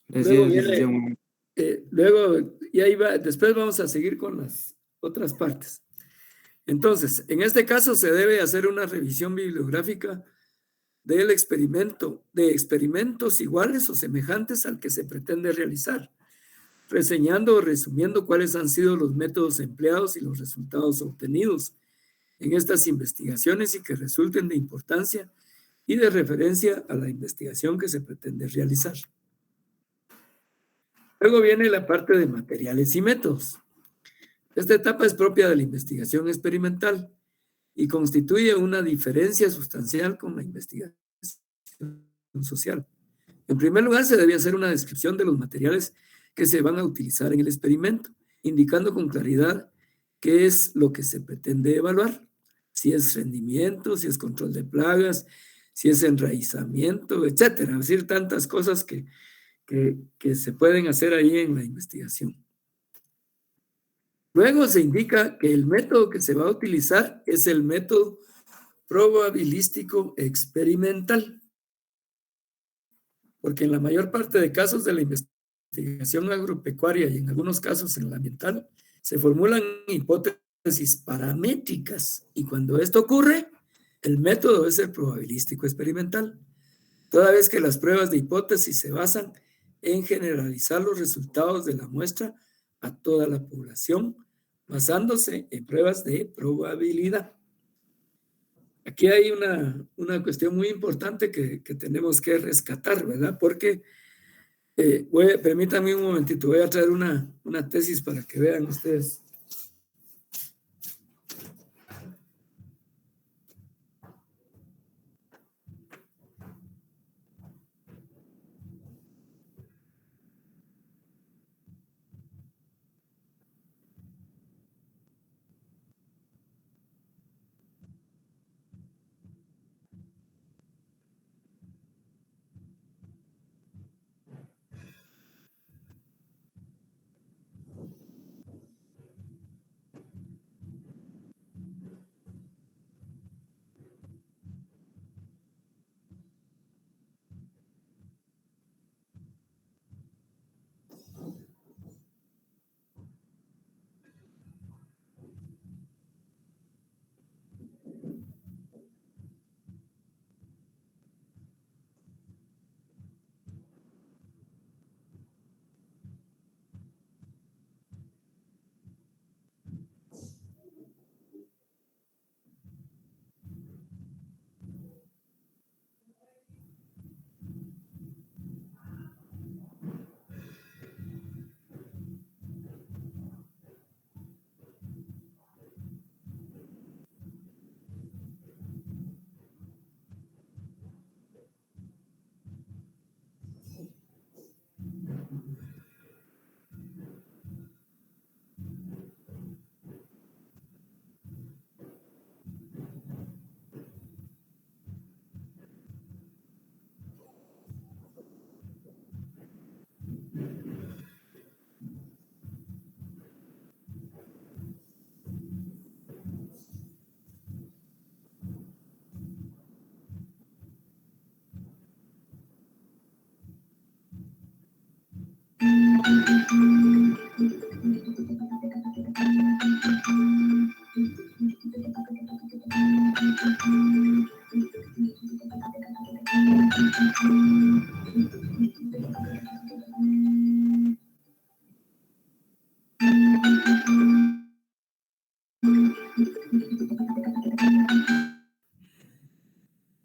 Luego viene, y ahí va, después vamos a seguir con las otras partes. Entonces, en este caso se debe hacer una revisión bibliográfica del experimento, de experimentos iguales o semejantes al que se pretende realizar, reseñando o resumiendo cuáles han sido los métodos empleados y los resultados obtenidos en estas investigaciones y que resulten de importancia y de referencia a la investigación que se pretende realizar. Luego viene la parte de materiales y métodos. Esta etapa es propia de la investigación experimental y constituye una diferencia sustancial con la investigación social. En primer lugar, se debe hacer una descripción de los materiales que se van a utilizar en el experimento, indicando con claridad qué es lo que se pretende evaluar, si es rendimiento, si es control de plagas, si es enraizamiento, etcétera. Es decir, tantas cosas que se pueden hacer ahí en la investigación. Luego se indica que el método que se va a utilizar es el método probabilístico experimental, porque en la mayor parte de casos de la investigación agropecuaria y en algunos casos en la ambiental, se formulan hipótesis paramétricas y cuando esto ocurre, el método es el probabilístico experimental, toda vez que las pruebas de hipótesis se basan en generalizar los resultados de la muestra a toda la población, basándose en pruebas de probabilidad. Aquí hay una cuestión muy importante que tenemos que rescatar, ¿verdad? Porque, permítanme un momentito, voy a traer una tesis para que vean ustedes.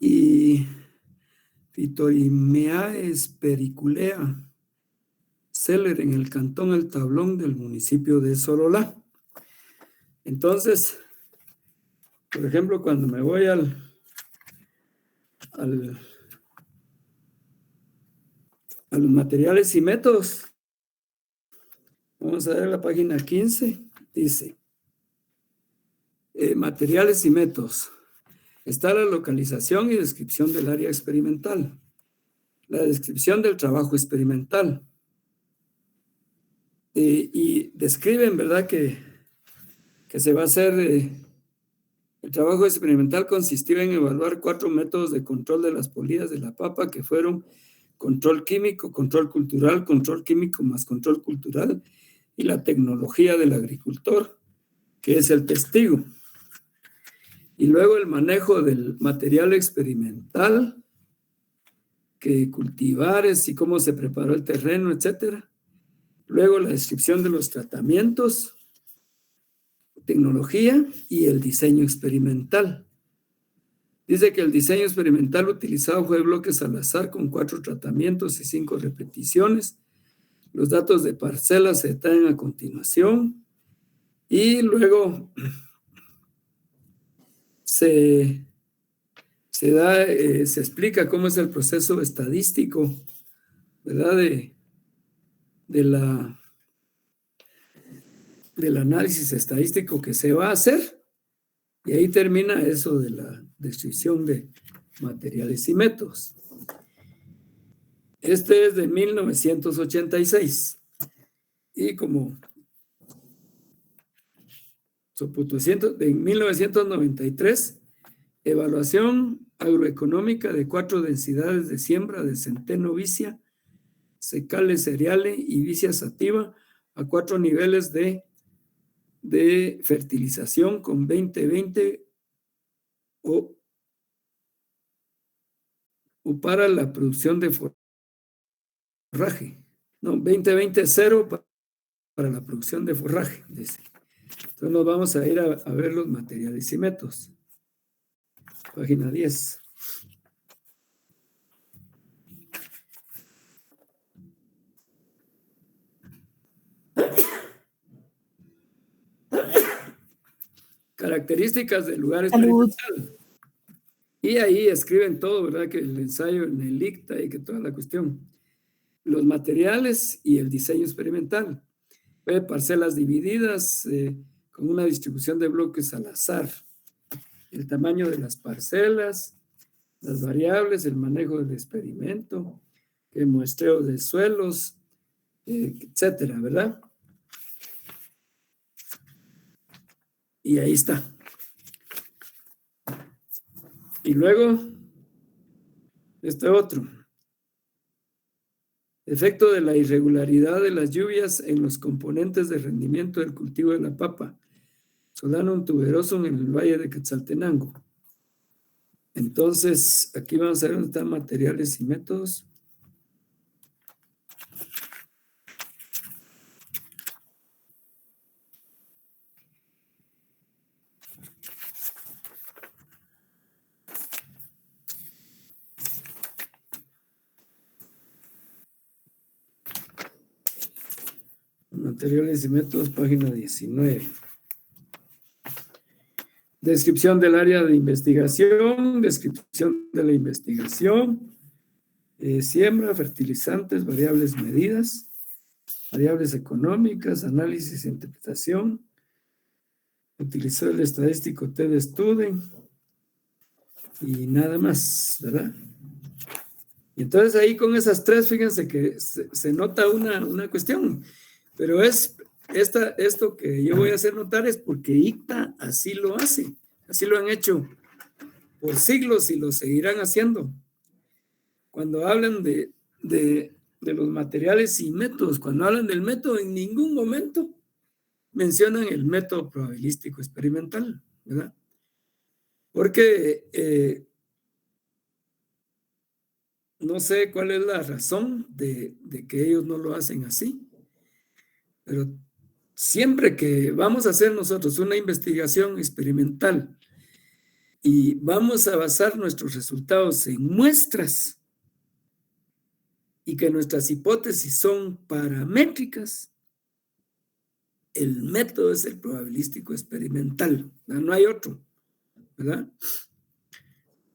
Y Phytoimeae periculea, Celer en el cantón El Tablón del municipio de Sololá. Entonces, por ejemplo, cuando me voy a los materiales y métodos, Vamos a ver la página 15. Dice, materiales y métodos. Está la localización y descripción del área experimental. La descripción del trabajo experimental. Y describen, ¿verdad?, que se va a hacer... el trabajo experimental consistió en evaluar 4 métodos de control de las polillas de la papa, que fueron control químico, control cultural, control químico más control cultural, y la tecnología del agricultor, que es el testigo. Y luego el manejo del material experimental, que cultivares y cómo se preparó el terreno, etc. Luego la descripción de los tratamientos, tecnología y el diseño experimental. Dice que el diseño experimental utilizado fue bloques al azar con 4 tratamientos y 5 repeticiones. Los datos de parcelas se detallan a continuación y luego se explica cómo es el proceso estadístico, ¿verdad?, del análisis estadístico que se va a hacer. Y ahí termina eso de la descripción de materiales y métodos. Este es de 1986. Y como en 1993, evaluación agroeconómica de 4 densidades de siembra de centeno vicia, secales cereales y vicia sativa a 4 niveles de fertilización con 20-20 o para la producción de forraje. No, 20-20-0 para la producción de forraje, dice. Entonces nos vamos a ir a ver los materiales y métodos. Página 10. Características del lugar experimental. Y ahí escriben todo, ¿verdad? Que el ensayo en el ICTA y que toda la cuestión. Los materiales y el diseño experimental. Parcelas divididas con una distribución de bloques al azar. El tamaño de las parcelas, las variables, el manejo del experimento, el muestreo de suelos, etcétera, ¿verdad? Y ahí está. Y luego, este otro. Efecto de la irregularidad de las lluvias en los componentes de rendimiento del cultivo de la papa. Solanum tuberosum en el valle de Quetzaltenango. Entonces, aquí vamos a ver dónde están materiales y métodos. Materiales y métodos, página 19. Descripción del área de investigación, descripción de la investigación, siembra, fertilizantes, variables medidas, variables económicas, análisis e interpretación, utilizó el estadístico TED-Student y nada más, ¿verdad? Y entonces ahí con esas 3, fíjense que se nota una cuestión, pero esto que yo voy a hacer notar es porque ICTA así lo hace, así lo han hecho por siglos y lo seguirán haciendo. Cuando hablan de los materiales y métodos, cuando hablan del método, en ningún momento mencionan el método probabilístico experimental, ¿verdad? Porque no sé cuál es la razón de que ellos no lo hacen así, pero siempre que vamos a hacer nosotros una investigación experimental y vamos a basar nuestros resultados en muestras y que nuestras hipótesis son paramétricas, el método es el probabilístico experimental, no hay otro, ¿verdad?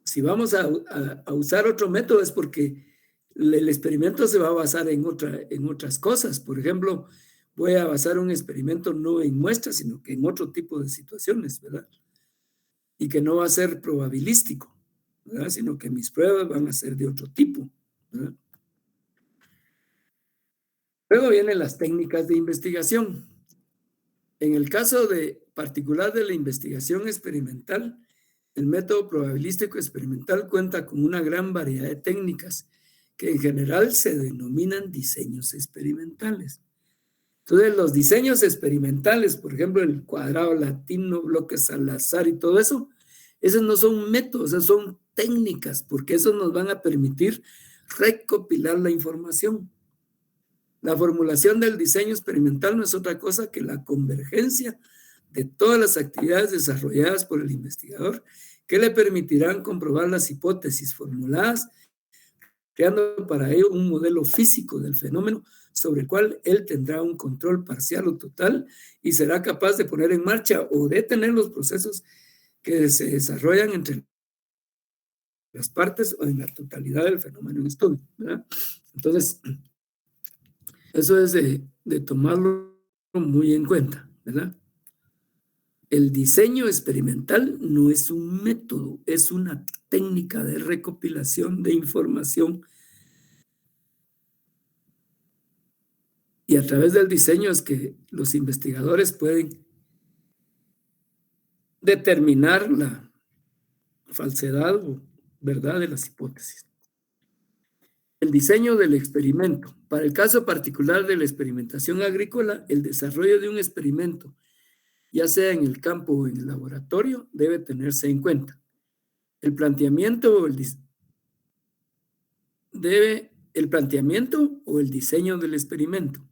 Si vamos a usar otro método es porque el experimento se va a basar en otras cosas. Por ejemplo, voy a basar un experimento no en muestras, sino que en otro tipo de situaciones, ¿verdad? Y que no va a ser probabilístico, ¿verdad? Sino que mis pruebas van a ser de otro tipo, ¿verdad? Luego vienen las técnicas de investigación. En el caso particular de la investigación experimental, el método probabilístico experimental cuenta con una gran variedad de técnicas que en general se denominan diseños experimentales. Entonces, los diseños experimentales, por ejemplo, el cuadrado latino, bloques al azar y todo eso, esos no son métodos, esos son técnicas, porque esos nos van a permitir recopilar la información. La formulación del diseño experimental no es otra cosa que la convergencia de todas las actividades desarrolladas por el investigador que le permitirán comprobar las hipótesis formuladas, creando para ello un modelo físico del fenómeno sobre el cual él tendrá un control parcial o total y será capaz de poner en marcha o detener los procesos que se desarrollan entre las partes o en la totalidad del fenómeno en estudio, ¿verdad? Entonces, eso es de tomarlo muy en cuenta, ¿verdad? El diseño experimental no es un método, es una técnica de recopilación de información. Y a través del diseño es que los investigadores pueden determinar la falsedad o verdad de las hipótesis. El diseño del experimento. Para el caso particular de la experimentación agrícola, el desarrollo de un experimento, ya sea en el campo o en el laboratorio, debe tenerse en cuenta. El planteamiento o el diseño del experimento.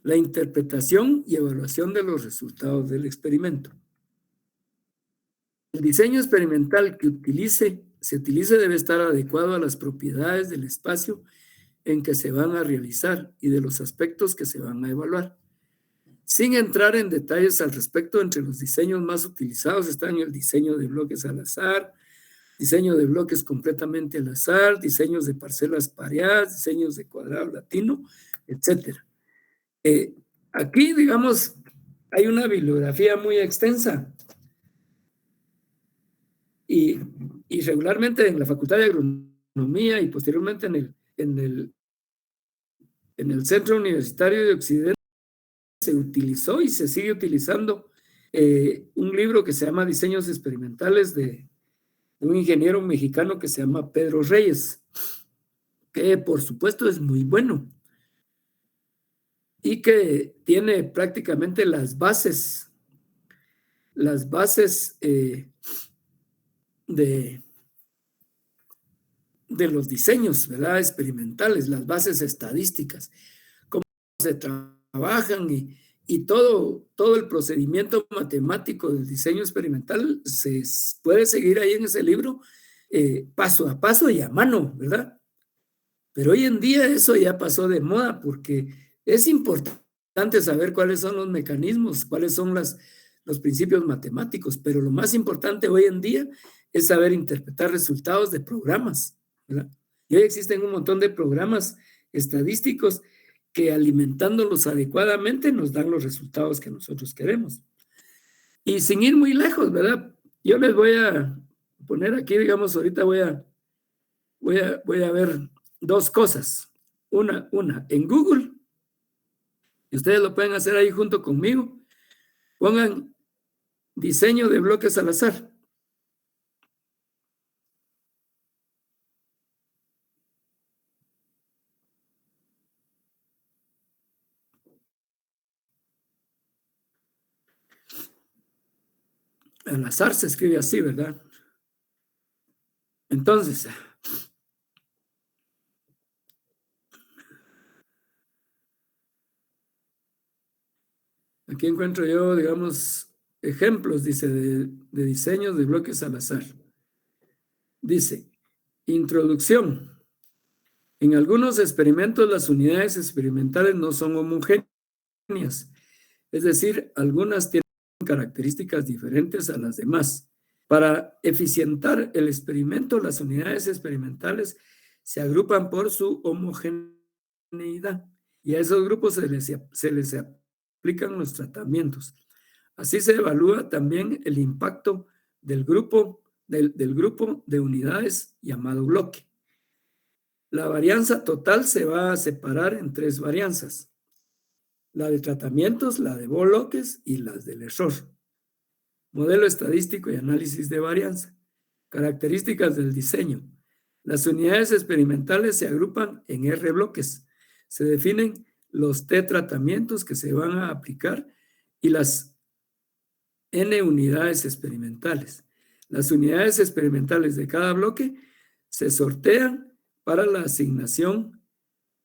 La interpretación y evaluación de los resultados del experimento. El diseño experimental que se utilice debe estar adecuado a las propiedades del espacio en que se van a realizar y de los aspectos que se van a evaluar. Sin entrar en detalles al respecto, entre los diseños más utilizados están el diseño de bloques al azar, diseño de bloques completamente al azar, diseños de parcelas pareadas, diseños de cuadrado latino, etc. Aquí, digamos, hay una bibliografía muy extensa y regularmente en la Facultad de Agronomía y posteriormente en el Centro Universitario de Occidente se utilizó y se sigue utilizando un libro que se llama Diseños Experimentales de un ingeniero mexicano que se llama Pedro Reyes, que por supuesto es muy bueno y que tiene prácticamente las bases de los diseños, ¿verdad? Experimentales, las bases estadísticas, cómo se trabajan y todo el procedimiento matemático del diseño experimental se puede seguir ahí en ese libro paso a paso y a mano, ¿verdad? Pero hoy en día eso ya pasó de moda porque es importante saber cuáles son los mecanismos, cuáles son los principios matemáticos, pero lo más importante hoy en día es saber interpretar resultados de programas, ¿verdad? Y hoy existen un montón de programas estadísticos que alimentándolos adecuadamente nos dan los resultados que nosotros queremos. Y sin ir muy lejos, ¿verdad? Yo les voy a poner aquí, digamos, ahorita voy a ver dos cosas. Una, en Google, y ustedes lo pueden hacer ahí junto conmigo, pongan diseño de bloques al azar. Al azar se escribe así, ¿verdad? Entonces, aquí encuentro yo, digamos, ejemplos, dice, de diseños de bloques al azar. Dice, introducción. En algunos experimentos las unidades experimentales no son homogéneas, es decir, algunas tienen características diferentes a las demás. Para eficientar el experimento, las unidades experimentales se agrupan por su homogeneidad y a esos grupos se les aplican los tratamientos. Así se evalúa también el impacto del grupo de unidades llamado bloque. La varianza total se va a separar en 3 varianzas: la de tratamientos, la de bloques y las del error. Modelo estadístico y análisis de varianza. Características del diseño. Las unidades experimentales se agrupan en R bloques. Se definen los T tratamientos que se van a aplicar y las N unidades experimentales. Las unidades experimentales de cada bloque se sortean para la asignación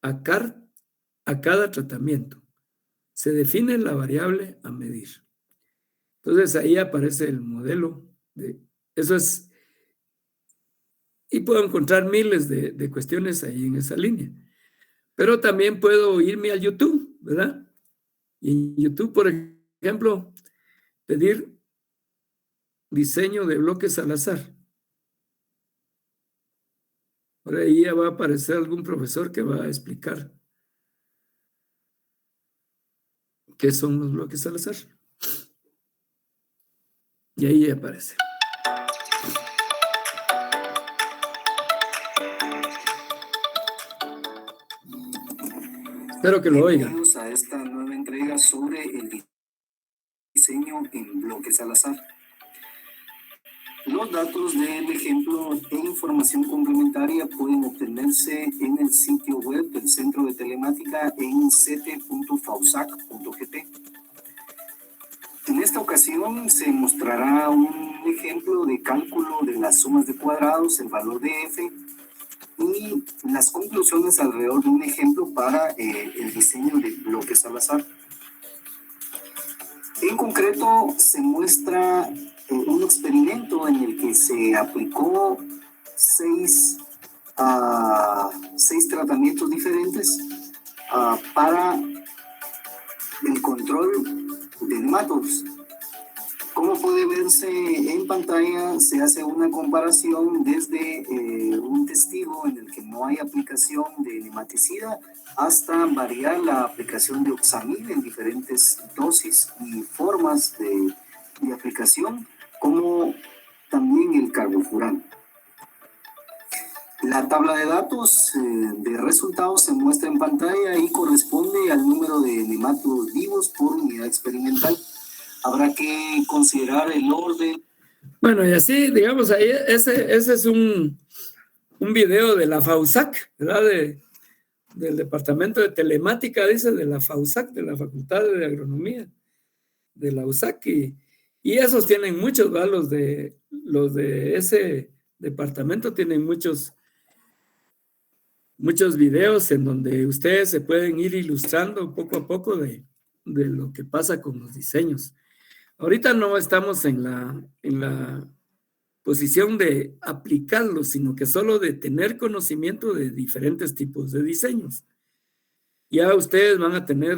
a cada tratamiento. Se define la variable a medir. Entonces ahí aparece el modelo. Eso es, y puedo encontrar miles de cuestiones ahí en esa línea. Pero también puedo irme al YouTube, ¿verdad? Y en YouTube, por ejemplo, pedir diseño de bloques al azar. Por ahí ya va a aparecer algún profesor que va a explicar qué son los bloques al azar. Y ahí aparece. Espero que lo oigan. Bienvenidos a esta nueva entrega sobre el diseño en bloques al azar. Los datos del ejemplo e información complementaria pueden obtenerse en el sitio web del Centro de Telemática en ct.fausac.gt. En esta ocasión se mostrará un ejemplo de cálculo de las sumas de cuadrados, el valor de f, y las conclusiones alrededor de un ejemplo para el diseño de bloques al azar. En concreto, se muestra un experimento en el que se aplicó 6 tratamientos diferentes para el control de nematodos. Como puede verse en pantalla, se hace una comparación desde un testigo en el que no hay aplicación de nematicida hasta variar la aplicación de oxamil en diferentes dosis y formas de aplicación, como también el carbofurano. La tabla de datos de resultados se muestra en pantalla y corresponde al número de nematodos vivos por unidad experimental. Habrá que considerar el orden. Bueno, y así, digamos, ahí ese es un video de la FAUSAC, ¿verdad? Del Departamento de Telemática, dice, de la FAUSAC, de la Facultad de Agronomía, de la USAC, y esos tienen muchos, ¿verdad? Los de ese departamento tienen muchos videos en donde ustedes se pueden ir ilustrando poco a poco de lo que pasa con los diseños. Ahorita no estamos en la posición de aplicarlo, sino que solo de tener conocimiento de diferentes tipos de diseños. Ya ustedes van a tener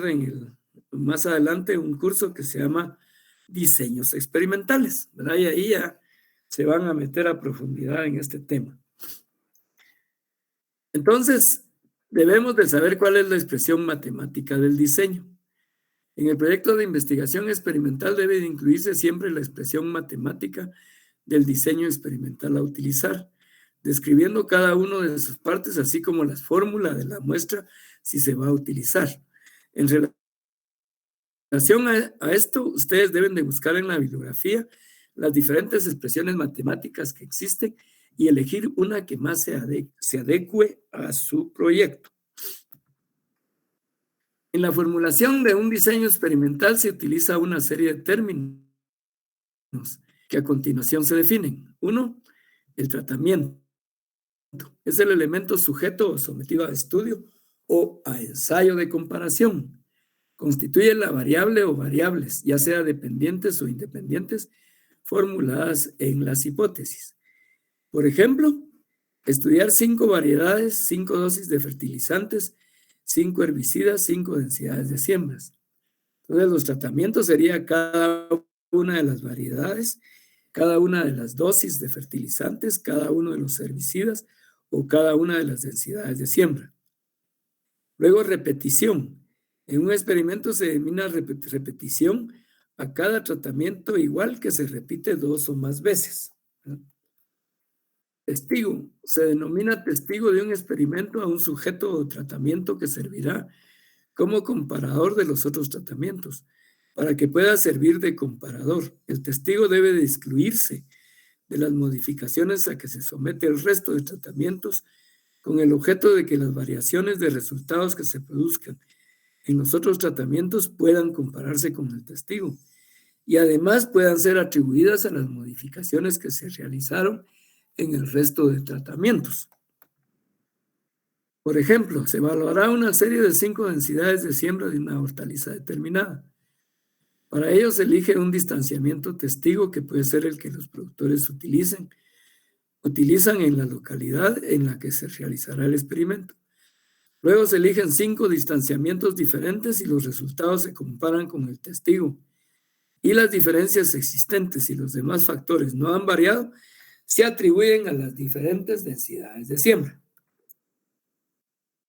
más adelante un curso que se llama diseños experimentales, ¿verdad? Y ahí ya se van a meter a profundidad en este tema. Entonces, debemos de saber cuál es la expresión matemática del diseño. En el proyecto de investigación experimental debe de incluirse siempre la expresión matemática del diseño experimental a utilizar, describiendo cada una de sus partes, así como la fórmula de la muestra si se va a utilizar. En relación a esto, ustedes deben de buscar en la bibliografía las diferentes expresiones matemáticas que existen y elegir una que más se adecue a su proyecto. En la formulación de un diseño experimental se utiliza una serie de términos que a continuación se definen. 1, el tratamiento. Es el elemento sujeto o sometido a estudio o a ensayo de comparación. Constituye la variable o variables, ya sea dependientes o independientes, formuladas en las hipótesis. Por ejemplo, estudiar 5 variedades, 5 dosis de fertilizantes, 5 herbicidas, 5 densidades de siembras. Entonces, los tratamientos sería cada una de las variedades, cada una de las dosis de fertilizantes, cada uno de los herbicidas o cada una de las densidades de siembra. Luego, repetición. En un experimento se denomina repetición a cada tratamiento igual que se repite 2 o más veces. Testigo. Se denomina testigo de un experimento a un sujeto o tratamiento que servirá como comparador de los otros tratamientos. Para que pueda servir de comparador, el testigo debe de excluirse de las modificaciones a que se somete el resto de tratamientos con el objeto de que las variaciones de resultados que se produzcan en los otros tratamientos puedan compararse con el testigo y además puedan ser atribuidas a las modificaciones que se realizaron en el resto de tratamientos. Por ejemplo, se evaluará una serie de 5 densidades de siembra de una hortaliza determinada. Para ello se elige un distanciamiento testigo que puede ser el que los productores utilizan en la localidad en la que se realizará el experimento. Luego se eligen 5 distanciamientos diferentes y los resultados se comparan con el testigo. Y las diferencias existentes y los demás factores no han variado, se atribuyen a las diferentes densidades de siembra.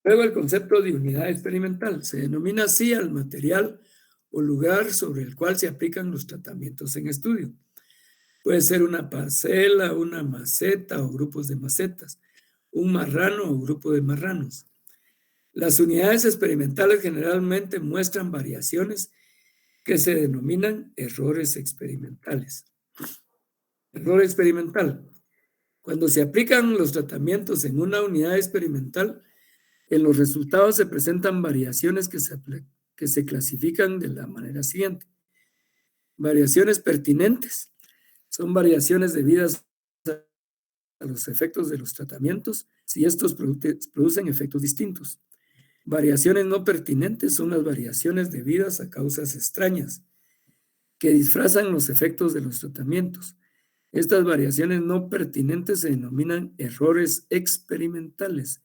Luego el concepto de unidad experimental se denomina así al material o lugar sobre el cual se aplican los tratamientos en estudio. Puede ser una parcela, una maceta o grupos de macetas, un marrano o grupo de marranos. Las unidades experimentales generalmente muestran variaciones que se denominan errores experimentales. Error experimental. Cuando se aplican los tratamientos en una unidad experimental, en los resultados se presentan variaciones que se clasifican de la manera siguiente. Variaciones pertinentes. Son variaciones debidas a los efectos de los tratamientos si estos producen efectos distintos. Variaciones no pertinentes son las variaciones debidas a causas extrañas que disfrazan los efectos de los tratamientos. Estas variaciones no pertinentes se denominan errores experimentales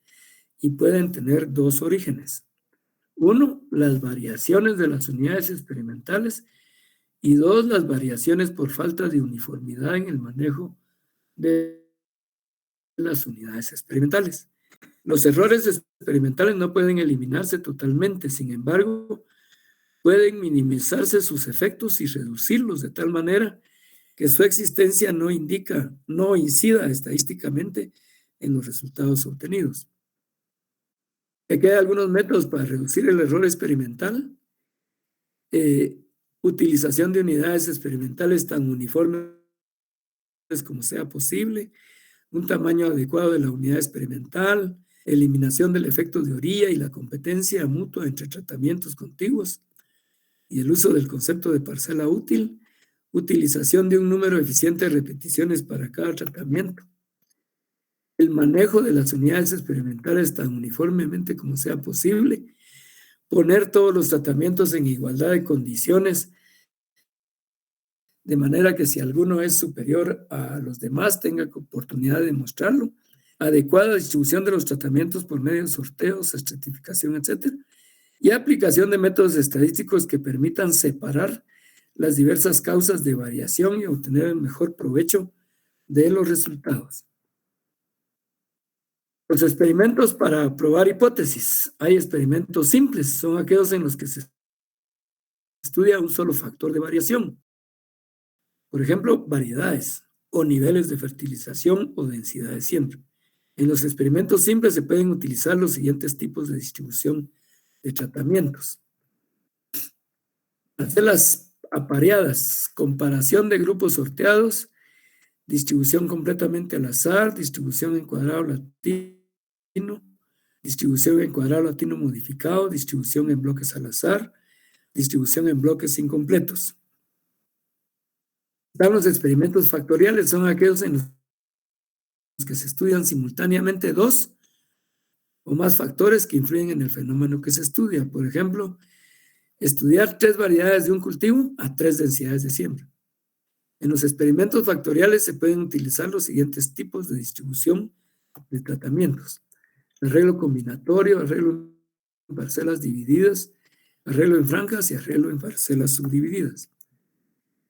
y pueden tener 2 orígenes. 1, las variaciones de las unidades experimentales y 2, las variaciones por falta de uniformidad en el manejo de las unidades experimentales. Los errores experimentales no pueden eliminarse totalmente, sin embargo, pueden minimizarse sus efectos y reducirlos de tal manera que su existencia no incida estadísticamente en los resultados obtenidos. Aquí hay algunos métodos para reducir el error experimental. Utilización de unidades experimentales tan uniformes como sea posible, un tamaño adecuado de la unidad experimental, eliminación del efecto de orilla y la competencia mutua entre tratamientos contiguos y el uso del concepto de parcela útil, utilización de un número eficiente de repeticiones para cada tratamiento, el manejo de las unidades experimentales tan uniformemente como sea posible, poner todos los tratamientos en igualdad de condiciones, de manera que si alguno es superior a los demás tenga oportunidad de demostrarlo, adecuada distribución de los tratamientos por medio de sorteos, estratificación, etc. Y aplicación de métodos estadísticos que permitan separar las diversas causas de variación y obtener el mejor provecho de los resultados. Los experimentos para probar hipótesis. Hay experimentos simples, son aquellos en los que se estudia un solo factor de variación. Por ejemplo, variedades o niveles de fertilización o densidad de siembra. En los experimentos simples se pueden utilizar los siguientes tipos de distribución de tratamientos. Parcelas apareadas, comparación de grupos sorteados, distribución completamente al azar, distribución en cuadrado latino, distribución en cuadrado latino modificado, distribución en bloques al azar, distribución en bloques incompletos. Están los experimentos factoriales, son aquellos en los que se estudian simultáneamente 2 o más factores que influyen en el fenómeno que se estudia. Por ejemplo, estudiar 3 variedades de un cultivo a 3 densidades de siembra. En los experimentos factoriales se pueden utilizar los siguientes tipos de distribución de tratamientos: arreglo combinatorio, arreglo en parcelas divididas, arreglo en franjas y arreglo en parcelas subdivididas.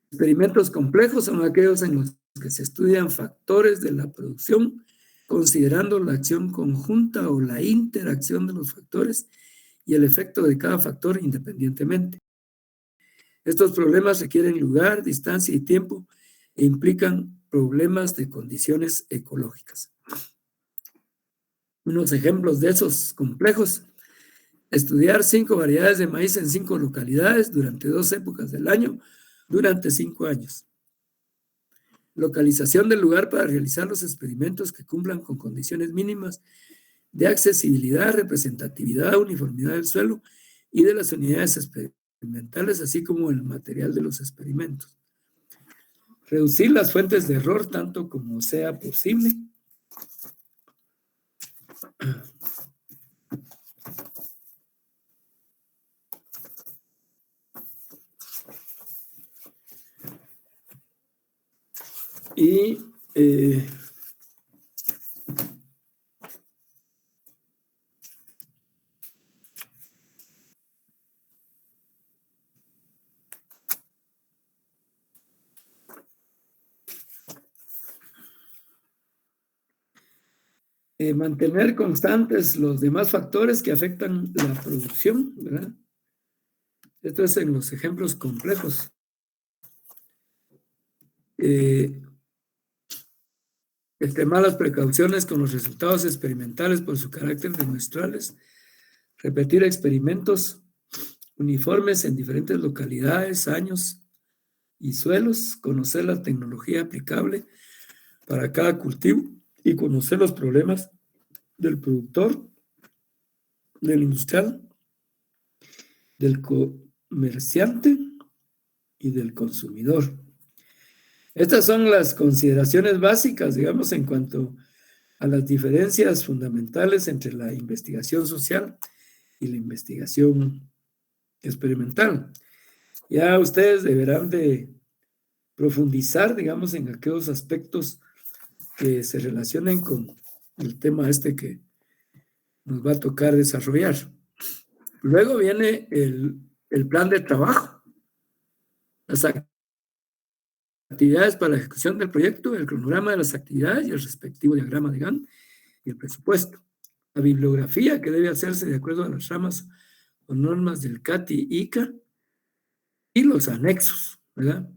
Experimentos complejos son aquellos en los que se estudian factores de la producción considerando la acción conjunta o la interacción de los factores y el efecto de cada factor independientemente. Estos problemas requieren lugar, distancia y tiempo e implican problemas de condiciones ecológicas. Unos ejemplos de esos complejos: estudiar 5 variedades de maíz en 5 localidades durante 2 épocas del año durante 5 años. Localización del lugar para realizar los experimentos que cumplan con condiciones mínimas de accesibilidad, representatividad, uniformidad del suelo y de las unidades experimentales, así como el material de los experimentos. Reducir las fuentes de error tanto como sea posible. Y mantener constantes los demás factores que afectan la producción, ¿verdad? Esto es en los ejemplos complejos. Extremar las precauciones con los resultados experimentales por su carácter demuestrales. Repetir experimentos uniformes en diferentes localidades, años y suelos. Conocer la tecnología aplicable para cada cultivo y conocer los problemas del productor, del industrial, del comerciante y del consumidor. Estas son las consideraciones básicas, digamos, en cuanto a las diferencias fundamentales entre la investigación social y la investigación experimental. Ya ustedes deberán de profundizar, digamos, en aquellos aspectos que se relacionen con el tema este que nos va a tocar desarrollar. Luego viene el plan de trabajo, las actividades para la ejecución del proyecto, el cronograma de las actividades y el respectivo diagrama de Gantt y el presupuesto. La bibliografía que debe hacerse de acuerdo a las ramas o normas del CAT y ICA y los anexos, ¿verdad?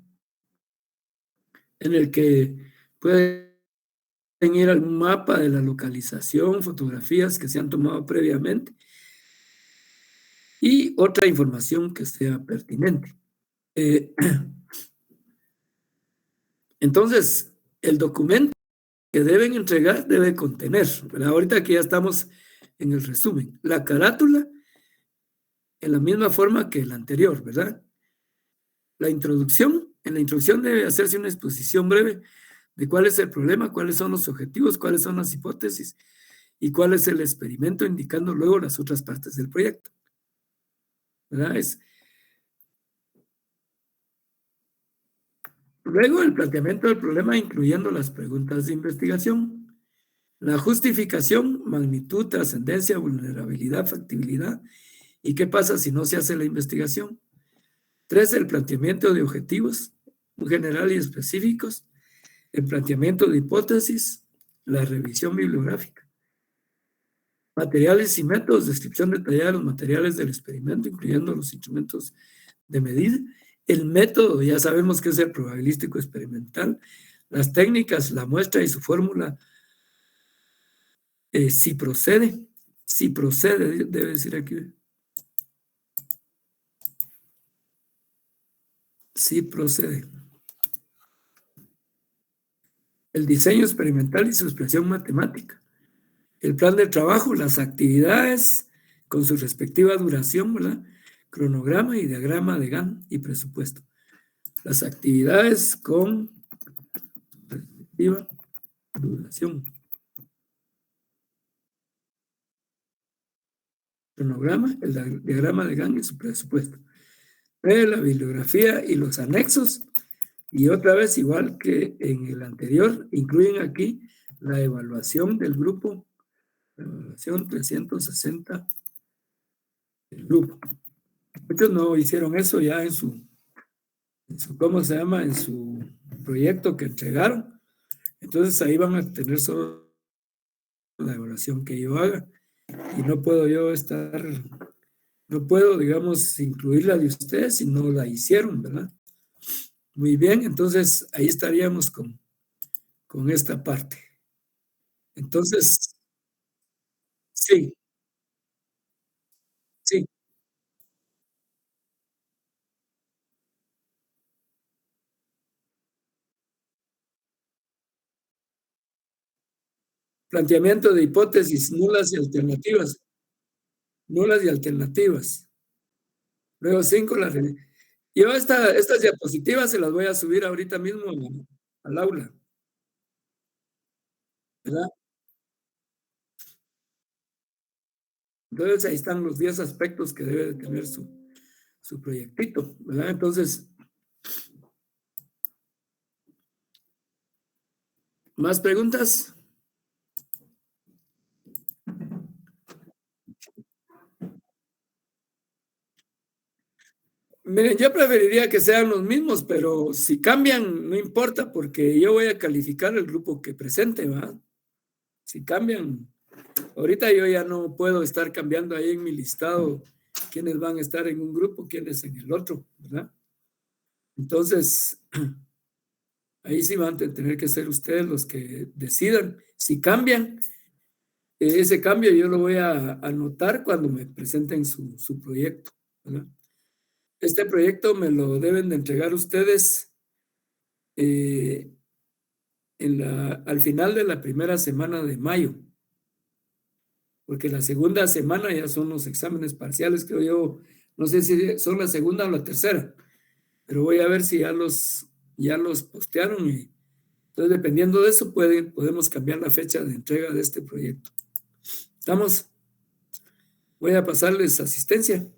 En el que pueden ir algún mapa de la localización, fotografías que se han tomado previamente y otra información que sea pertinente. Entonces, el documento que deben entregar debe contener, ¿verdad? Ahorita que ya estamos en el resumen, la carátula en la misma forma que el anterior, ¿verdad? La introducción, en la introducción debe hacerse una exposición breve de cuál es el problema, cuáles son los objetivos, cuáles son las hipótesis y cuál es el experimento, indicando luego las otras partes del proyecto, ¿verdad? Luego el planteamiento del problema, incluyendo las preguntas de investigación, la justificación, magnitud, trascendencia, vulnerabilidad, factibilidad y qué pasa si no se hace la investigación. 3, el planteamiento de objetivos general y específicos, el planteamiento de hipótesis, la revisión bibliográfica. Materiales y métodos, descripción detallada de los materiales del experimento, incluyendo los instrumentos de medida. El método, ya sabemos que es el probabilístico experimental. Las técnicas, la muestra y su fórmula. Si procede, debe decir aquí. Si procede. El diseño experimental y su expresión matemática. El plan de trabajo, las actividades con su respectiva duración, ¿verdad? Cronograma y diagrama de Gantt y presupuesto. Las actividades con respectiva duración. Cronograma, el diagrama de Gantt y su presupuesto. La bibliografía y los anexos. Y otra vez, igual que en el anterior, incluyen aquí la evaluación del grupo, la evaluación 360 del grupo. Muchos no hicieron eso ya en su, ¿cómo se llama? En su proyecto que entregaron. Entonces ahí van a tener solo la evaluación que yo haga. Y no puedo yo estar No puedo, digamos, incluir la de ustedes si no la hicieron, ¿verdad? Muy bien, entonces ahí estaríamos con esta parte. Entonces, sí, sí. Planteamiento de hipótesis nulas y alternativas. Nulas y alternativas. Luego 5, yo estas diapositivas se las voy a subir ahorita mismo al aula, ¿verdad? Entonces ahí están los 10 aspectos que debe de tener su proyectito, ¿verdad? Entonces, ¿más preguntas? Miren, yo preferiría que sean los mismos, pero si cambian, no importa, porque yo voy a calificar el grupo que presente, ¿verdad? Si cambian, ahorita yo ya no puedo estar cambiando ahí en mi listado quiénes van a estar en un grupo, quiénes en el otro, ¿verdad? Entonces, ahí sí van a tener que ser ustedes los que decidan. Si cambian, ese cambio yo lo voy a anotar cuando me presenten su proyecto, ¿verdad? Este proyecto me lo deben de entregar ustedes al final de la primera semana de mayo, porque la segunda semana ya son los exámenes parciales, creo yo, no sé si son la segunda o la tercera, pero voy a ver si ya los postearon y entonces dependiendo de eso podemos cambiar la fecha de entrega de este proyecto. ¿Estamos? Voy a pasarles asistencia.